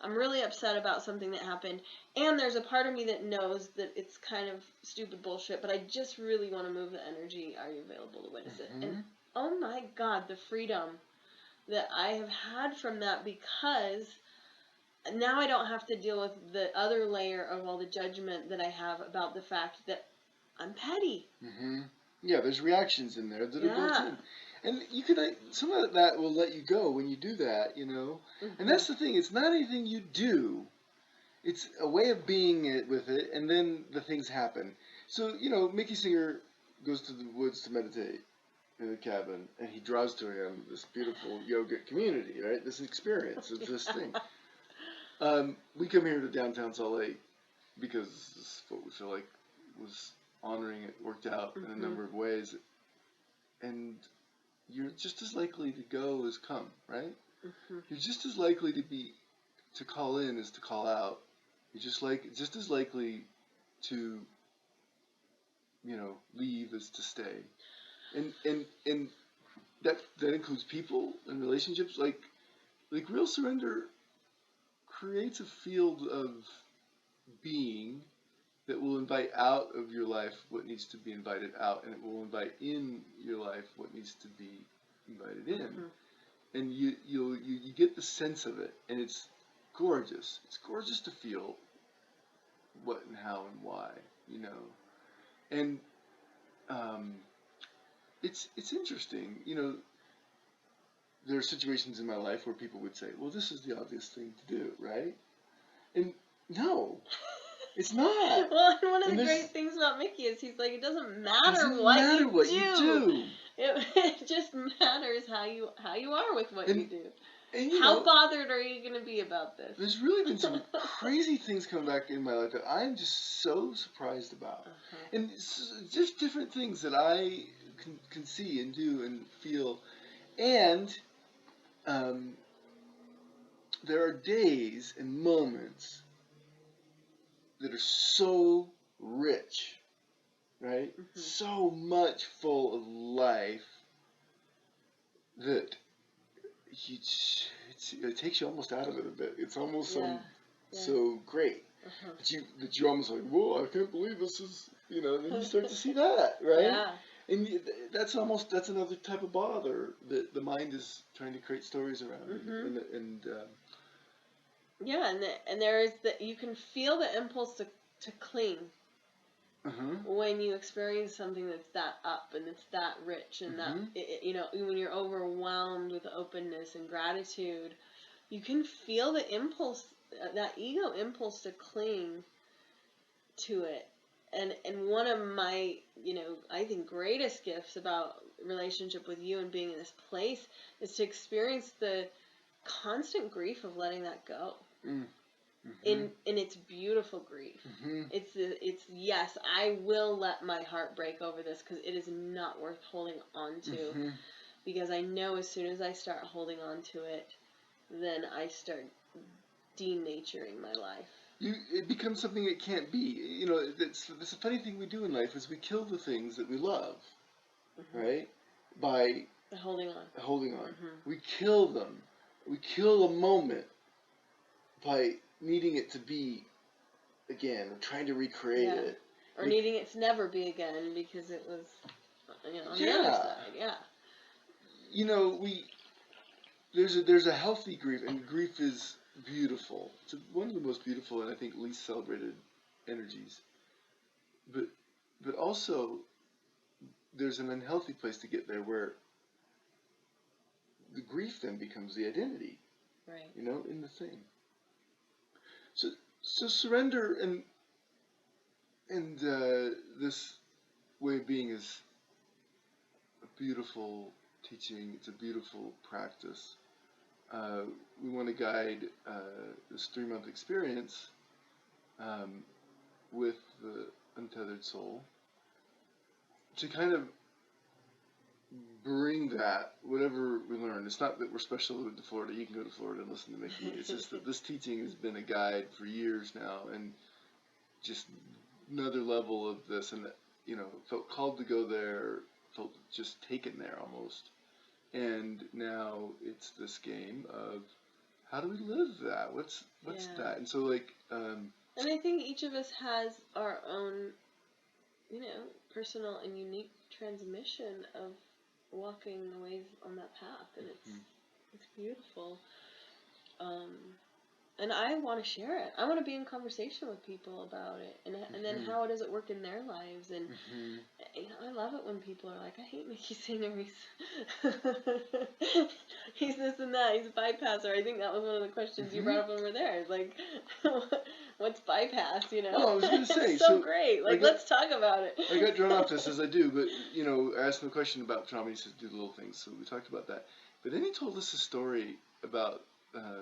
I'm really upset about something that happened, and there's a part of me that knows that it's kind of stupid bullshit, but I just really want to move the energy. Are you available to witness it? And oh my God, the freedom that I have had from that, because now I don't have to deal with the other layer of all the judgment that I have about the fact that I'm petty. Yeah, there's reactions in there that are built in. And some of that will let you go when you do that, And that's the thing. It's not anything you do. It's a way of being with it, and then the things happen. So, Micheal Singer goes to the woods to meditate in a cabin, and he draws to him this beautiful yogic community, right? This experience of this thing. We come here to downtown Salt Lake because this is what we feel like was honoring it, worked out in a number of ways. And you're just as likely to go as come, right? You're just as likely to call in as to call out. You're just as likely to, leave as to stay. And that includes people and relationships. Like real surrender creates a field of being that will invite out of your life what needs to be invited out, and it will invite in your life what needs to be invited in. And you get the sense of it, and it's gorgeous. It's gorgeous to feel what and how and why, And it's interesting, there are situations in my life where people would say, "Well, this is the obvious thing to do, right?" And no, it's not. Well, one of the great things about Mickey is he's like, it doesn't matter what you do. It just matters how you are with what you do. And, how bothered are you going to be about this? There's really been some crazy things coming back in my life that I'm just so surprised about. And it's just different things that I can see and do and feel. And there are days and moments that are so rich, right? Mm-hmm. So much full of life that it takes you almost out of it a bit. It's almost so great Uh-huh. that you're almost like, whoa, I can't believe this is, and then you start to see that, right? Yeah. And that's another type of bother that the mind is trying to create stories around. Mm-hmm. And Yeah, and there is you can feel the impulse to cling uh-huh. when you experience something that's that up and it's that rich and that when you're overwhelmed with openness and gratitude, you can feel the impulse, that ego impulse to cling to it. And one of my, I think greatest gifts about relationship with you and being in this place is to experience the constant grief of letting that go. Mm. In its beautiful grief. Mm-hmm. It's yes, I will let my heart break over this because it is not worth holding on to. Mm-hmm. Because I know as soon as I start holding on to it, then I start denaturing my life. It becomes something it can't be. It's a funny thing we do in life is we kill the things that we love, right? By holding on. We kill them. We kill a moment by needing it to be again, or trying to recreate it. Or needing it to never be again because it was, on the other side. There's a healthy grief, and grief is beautiful. It's one of the most beautiful and I think least celebrated energies. But also there's an unhealthy place to get there where the grief then becomes the identity. Right. In the thing. So surrender and this way of being is a beautiful teaching. It's a beautiful practice. We want to guide this 3-month experience with the Untethered Soul to kind of bring that, whatever we learn. It's not that we're special to Florida. You can go to Florida and listen to Mickey. It's just that this teaching has been a guide for years now, and just another level of this, and felt called to go there, felt just taken there almost. And now it's this game of how do we live that? What's that? And so and I think each of us has our own, personal and unique transmission of walking the ways on that path, and it's beautiful. And I want to share it. I want to be in conversation with people about it, and then how does it work in their lives? And I love it when people are like, I hate Micheal Singer. He's this and that. He's a bypasser. I think that was one of the questions you brought up when we were there. Like, what's bypass? Oh, I was going to say, it's so great. Like, let's talk about it. I got drawn off this as I do, but I asked him a question about trauma. He said, do the little things. So we talked about that. But then he told us a story about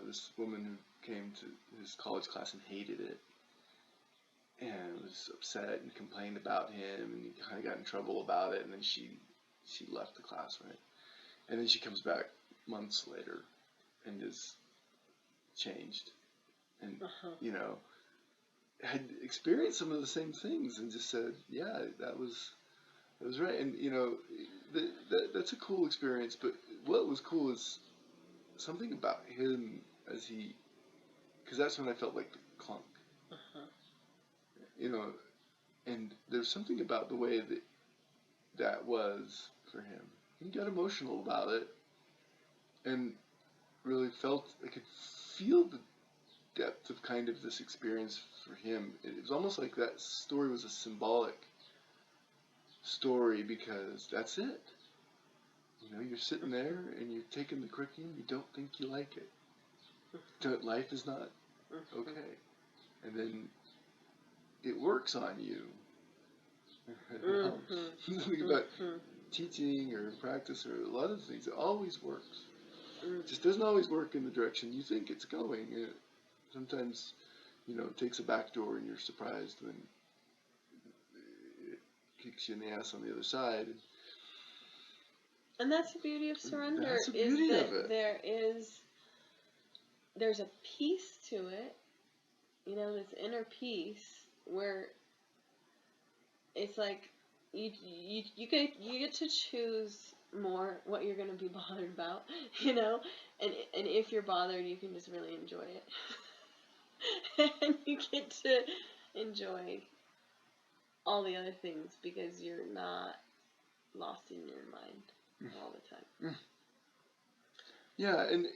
this woman who came to his college class and hated it, and was upset and complained about him, and he kind of got in trouble about it, and then she left the class, right? And then she comes back months later and is changed, and had experienced some of the same things, and just said, yeah, that was right. And that's a cool experience. But what was cool is something about him because that's when I felt like the clunk. And there's something about the way that was for him. He got emotional about it, and really felt, I could feel the depth of kind of this experience for him. It was almost like that story was a symbolic story, because that's it. You're sitting there and you're taking the curriculum, you don't think you like it. Life is not okay. And then it works on you. Think about teaching or practice or a lot of things. It always works. It just doesn't always work in the direction you think it's going. Sometimes, it takes a back door and you're surprised when it kicks you in the ass on the other side. And that's the beauty of surrender. That's the beauty of it. There is there's a peace to it, this inner peace where it's like you get to choose more what you're going to be bothered about, and if you're bothered, you can just really enjoy it. And you get to enjoy all the other things because you're not lost in your mind all the time. Yeah, and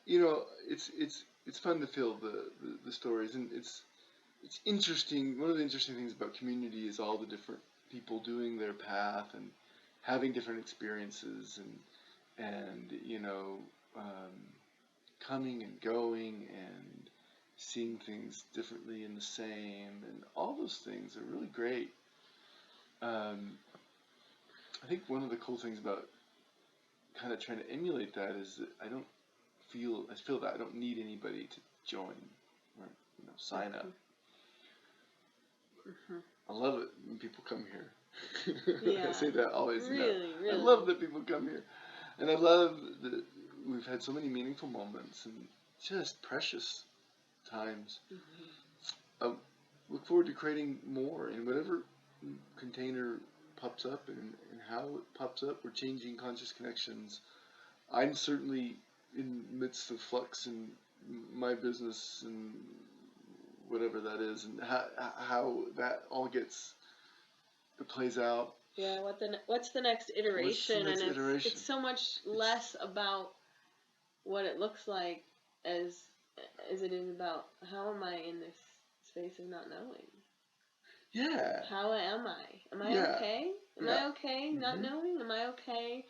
it's fun to feel the stories, and it's interesting. One of the interesting things about community is all the different people doing their path and having different experiences, and coming and going and seeing things differently and the same, and all those things are really great. I think one of the cool things about kind of trying to emulate that is that I feel that I don't need anybody to join or sign up. I love it when people come here. Yeah. I say that always. Really. I love that people come here, and I love that we've had so many meaningful moments and just precious times. I look forward to creating more in whatever container pops up and how it pops up. We're changing conscious connections. I'm certainly in the midst of flux in my business and whatever that is, and how that all plays out. Yeah, what's the next iteration? It's so much less about what it looks like as it is about how am I in this space of not knowing. Yeah. How am I? Am I okay? Am I okay not knowing? Am I okay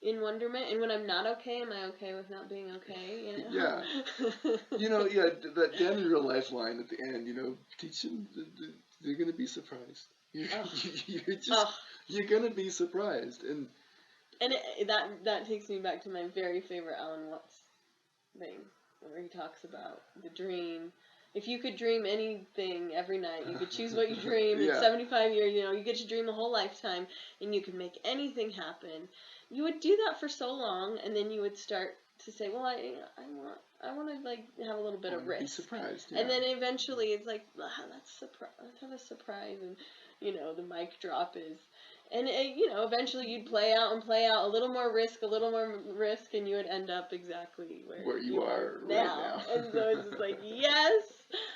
in wonderment? And when I'm not okay, am I okay with not being okay? Yeah. That damn real life line at the end, teach them, they're going to be surprised. You're going to be surprised. And that takes me back to my very favorite Alan Watts thing, where he talks about the dream. If you could dream anything every night, you could choose what you dream. In 75 years, you get to dream a whole lifetime, and you could make anything happen. You would do that for so long, and then you would start to say, well, I want to have a little bit of risk. Be surprised. Yeah. And then eventually it's like, let's have a surprise, and the mic drop is. And, eventually you'd play out a little more risk, and you would end up exactly where you are now. Right now. And so it's just like, yes,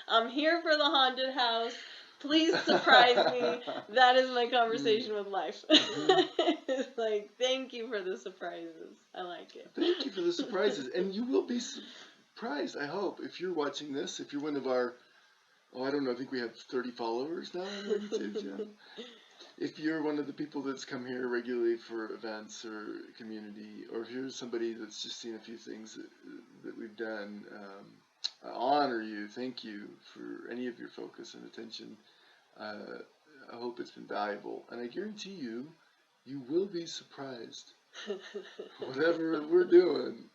I'm here for the haunted house. Please surprise me. That is my conversation with life. It's like, thank you for the surprises. I like it. Thank you for the surprises. And you will be surprised, I hope, if you're watching this, if you're one of our, I don't know, I think we have 30 followers now on our YouTube channel. If you're one of the people that's come here regularly for events or community, or if you're somebody that's just seen a few things that we've done, I honor you. Thank you for any of your focus and attention. I hope it's been valuable. And I guarantee you will be surprised. Whatever we're doing,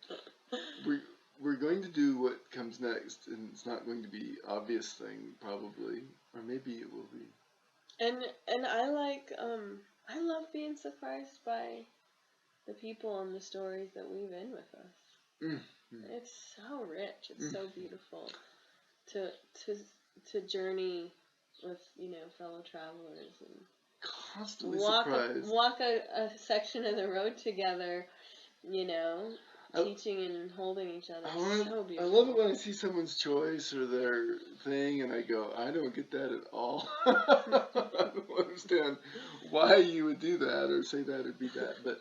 we're going to do what comes next. And it's not going to be obvious thing, probably. Or maybe it will be. And I love being surprised by the people and the stories that weave in with us. Mm-hmm. It's so rich. It's so beautiful to journey with fellow travelers and constantly surprised. Walk a section of the road together. Teaching and holding each other. So beautiful. I love it when I see someone's choice or their thing and I go, I don't get that at all. I don't understand why you would do that or say that or be that. But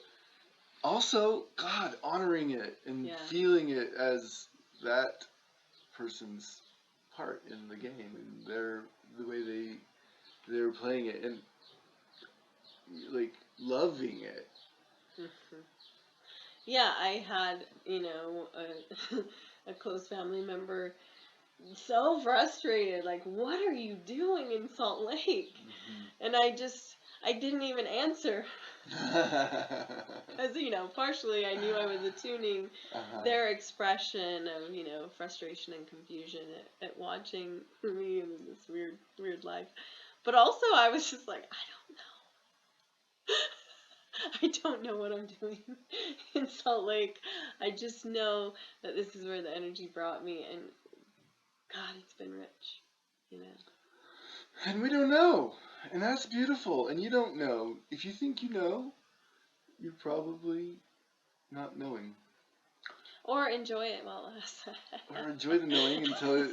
also, God, honoring it and feeling it as that person's part in the game and the way they're playing it and like loving it. Mm-hmm. Yeah, I had, a close family member so frustrated, like, what are you doing in Salt Lake? Mm-hmm. And I didn't even answer. Because, partially I knew I was attuning their expression of, frustration and confusion at watching me in this weird life. But also I was just like, I don't know. I don't know what I'm doing in Salt Lake. I just know that this is where the energy brought me, and God, it's been rich, you know. And we don't know. And that's beautiful. And you don't know. If you think you know, you're probably not knowing. Or enjoy it while it lasts. Or enjoy the knowing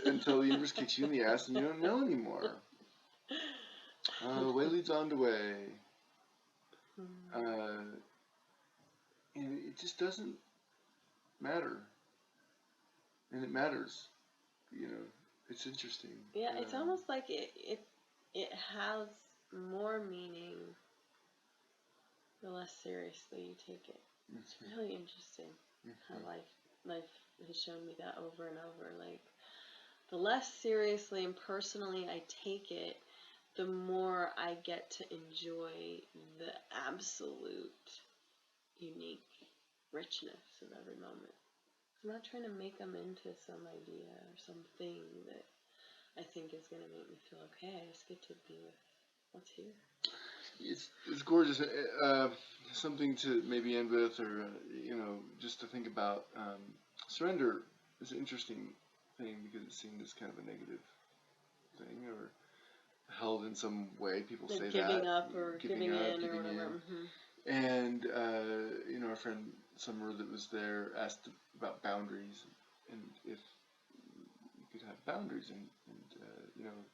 until the universe kicks you in the ass and you don't know anymore. Way leads on to way. And it just doesn't matter. And it matters. You know, it's interesting. Yeah, it's almost like it has more meaning the less seriously you take it. It's really interesting how life has shown me that over and over. Like, the less seriously and personally I take it, the more I get to enjoy the absolute unique richness of every moment. I'm not trying to make them into some idea or something that I think is going to make me feel okay. I just get to be with what's here. It's gorgeous. Something to maybe end with, or just to think about. Surrender is an interesting thing because it's seen as kind of a negative thing, or held in some way. People like say giving that up or giving in or whatever. And our friend Summer that was there asked about boundaries, and if you could have boundaries, and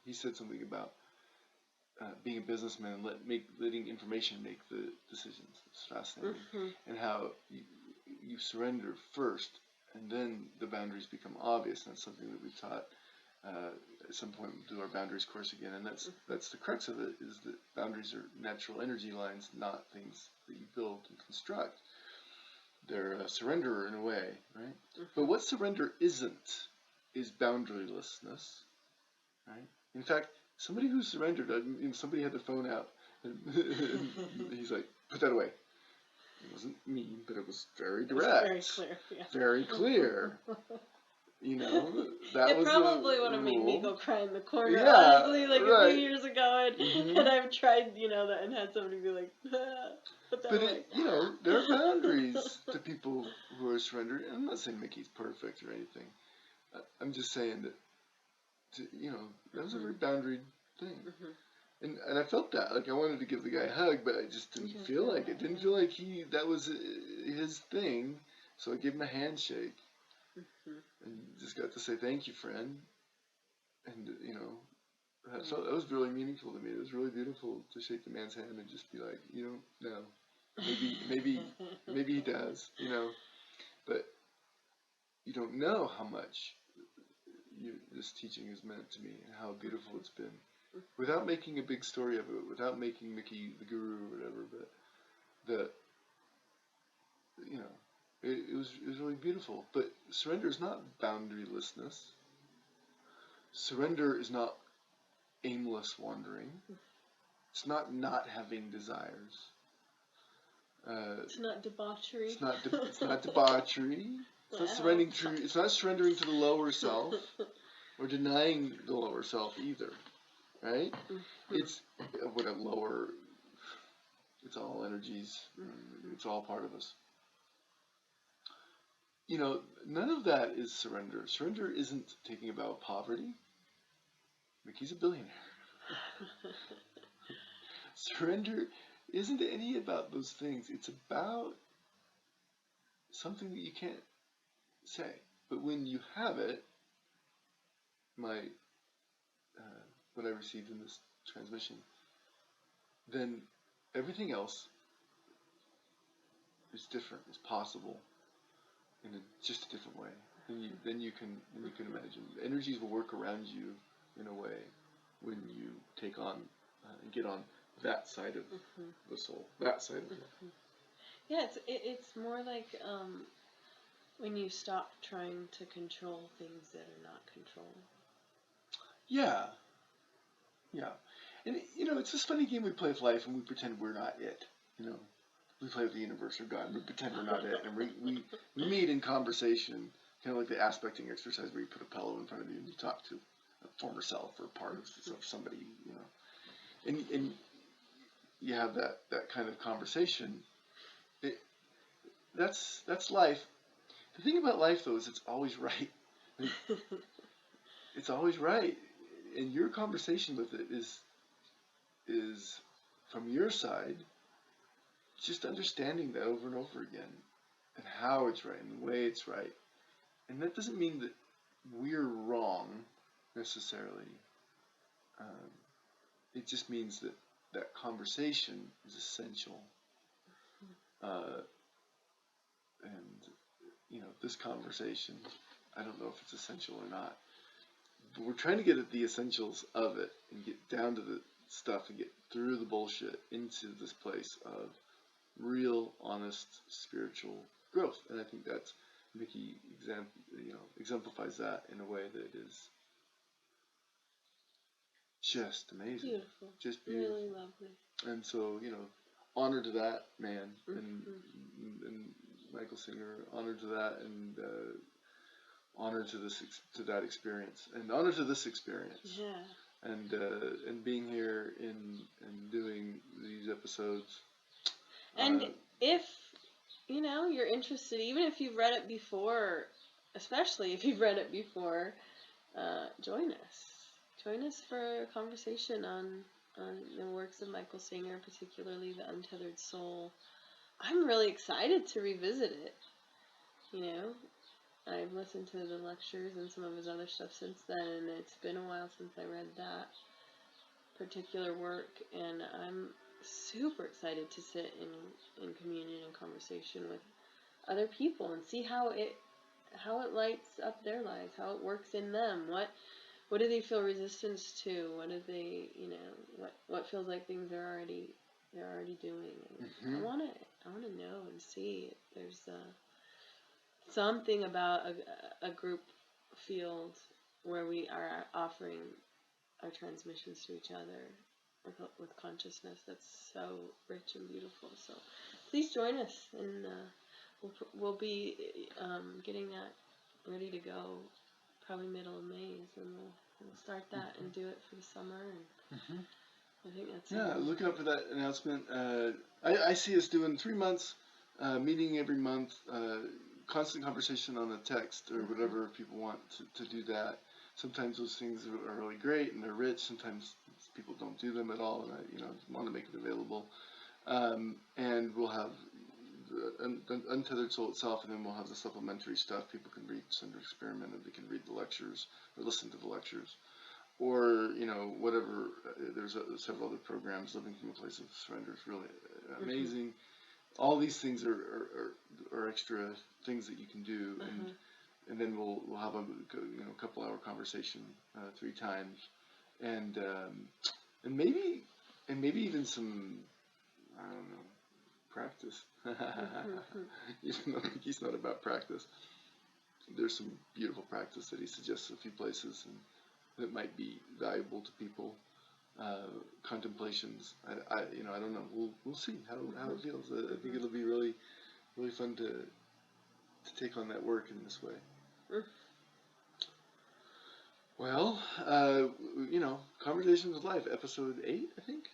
he said something about being a businessman and letting information make the decisions. It's fascinating, and how you surrender first, and then the boundaries become obvious. And that's something that we've taught. At some point we'll do our boundaries course again, and that's the crux of it, is that boundaries are natural energy lines, not things that you build and construct. They're a surrender in a way, right? But what surrender isn't is boundarylessness, right? In fact, somebody who surrendered, somebody had their phone out, and he's like, put that away. It wasn't mean, but it was very direct. Very clear, yeah. Very clear. That it was probably would have made me go cry in the corner, yeah, honestly, like right. a few years ago, and I've tried, that, and had somebody be like, put that away. There are boundaries to people who are surrendered. And I'm not saying Mickey's perfect or anything. I'm just saying that, that was a very boundary thing. And I felt that. Like, I wanted to give the guy a hug, but I just didn't feel like it. Didn't feel like that was his thing. So I gave him a handshake. And just got to say, thank you, friend. And, that was really meaningful to me. It was really beautiful to shake the man's hand and just be like, you don't know. Maybe he does, but you don't know how much this teaching has meant to me and how beautiful it's been. Without making a big story of it, without making Mickey the guru or whatever, but it was really beautiful. But surrender is not boundarylessness. Surrender is not aimless wandering. It's not having desires. It's not debauchery. It's not debauchery. It's not surrendering to. It's not surrendering to the lower self, or denying the lower self either. Right? It's what a lower. It's all energies. It's all part of us. None of that is surrender. Surrender isn't taking about poverty. Mickey's a billionaire. Surrender isn't any about those things. It's about something that you can't say. But when you have it, what I received in this transmission, then everything else is different. It's possible in just a different way. Then you can imagine. Energies will work around you in a way when you take on and get on that side of the soul, that side of it. Yeah, it's more like when you stop trying to control things that are not controlled. Yeah. And it's this funny game we play with life, and we pretend we're not it. We play with the universe or God, and we pretend we're not it, and we meet in conversation, kind of like the aspecting exercise where you put a pillow in front of you and you talk to a former self or part of somebody, and you have that kind of conversation, it, that's life. The thing about life, though, is it's always right. It's always right, and your conversation with it is from your side, just understanding that over and over again, and how it's right and the way it's right. And that doesn't mean that we're wrong necessarily. Um, it just means that that conversation is essential. Uh, and this conversation, I don't know if it's essential or not, but we're trying to get at the essentials of it and get down to the stuff and get through the bullshit into this place of real, honest, spiritual growth. And I think that's Mickey exemplifies that in a way that is just amazing. Beautiful. Just beautiful. Really lovely. And so, honor to that man, Mm-hmm. and Micheal Singer, honor to that, and honor to that experience, and honor to this experience. Yeah. And being here and doing these episodes. And if you're interested, even if you've read it before, especially if you've read it before, join us. Join us for a conversation on the works of Micheal Singer, particularly the Untethered Soul. I'm really excited to revisit it. I've listened to the lectures and some of his other stuff since then, and it's been a while since I read that particular work, and I'm super excited to sit in communion and conversation with other people and see how it lights up their lives, how it works in them. What do they feel resistance to? What do they, what feels like things they're already doing? And I want to know and see if there's something about a group field where we are offering our transmissions to each other with consciousness that's so rich and beautiful. So please join us, and we'll be getting that ready to go probably middle of May, and we'll start that and do it for the summer. And I think that's look out for that announcement. I see us doing 3 months, meeting every month, constant conversation on a text or whatever people want to do that. Sometimes those things are really great and they're rich. Sometimes people don't do them at all, and I want to make it available. And we'll have the Untethered Soul itself, and then we'll have the supplementary stuff. People can read Cinder Experiment, or they can read the lectures or listen to the lectures, or whatever. There's several other programs. Living from a Place of Surrender is really amazing. All these things are extra things that you can do, and then we'll have a couple hour conversation 3 times, and maybe even some, I don't know, practice. Even though he's not about practice, there's some beautiful practice that he suggests a few places and that might be valuable to people. Contemplations. I don't know. We'll see how it feels. I think it'll be really fun to take on that work in this way. Well, Conversations with Life, episode 8, I think.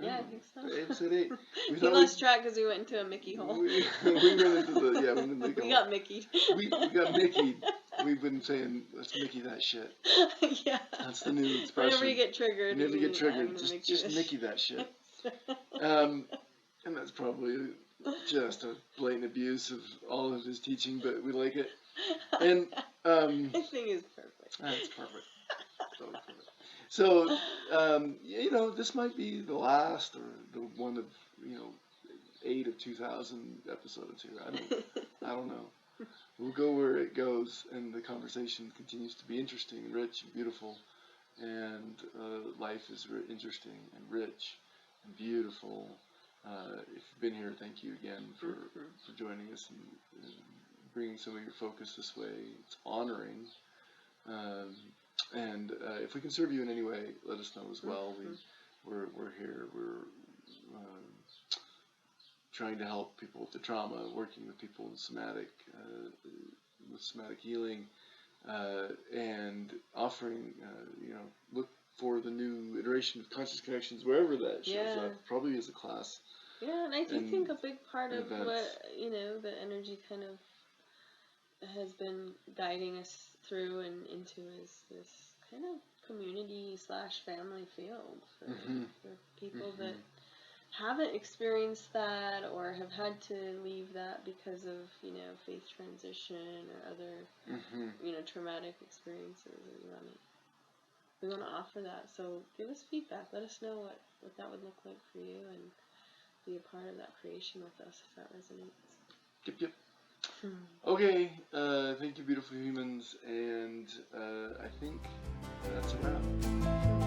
Yeah, I think so. Episode 8. We lost track because we went into a Mickey hole. We went into the Mickey hole. We got Mickey'd. We got Mickey'd. We've been saying, let's Mickey that shit. Yeah. That's the new expression. Whenever you get triggered. Just Mickey that shit. And that's probably just a blatant abuse of all of his teaching, but we like it. And I think it's perfect. That's perfect. Totally perfect. So, this might be the last or the one of 8 of 2,000 episodes here. I don't know. We'll go where it goes, and the conversation continues to be interesting and rich and beautiful, and life is interesting and rich and beautiful. If you've been here, thank you again for joining us and bringing some of your focus this way. It's honoring. And if we can serve you in any way, let us know as well. We're here. We're trying to help people with the trauma, working with people in with somatic healing, and offering, look for the new iteration of Conscious Connections wherever that shows up. Probably as a class Yeah, and I do and think a big part of events. what, the energy kind of has been guiding us through and into is this kind of community slash family field for people that haven't experienced that or have had to leave that because of, faith transition or other, traumatic experiences. We want to offer that. So give us feedback. Let us know what that would look like for you and be a part of that creation with us if that resonates. Yep. Okay, thank you, beautiful humans, and I think that's a wrap.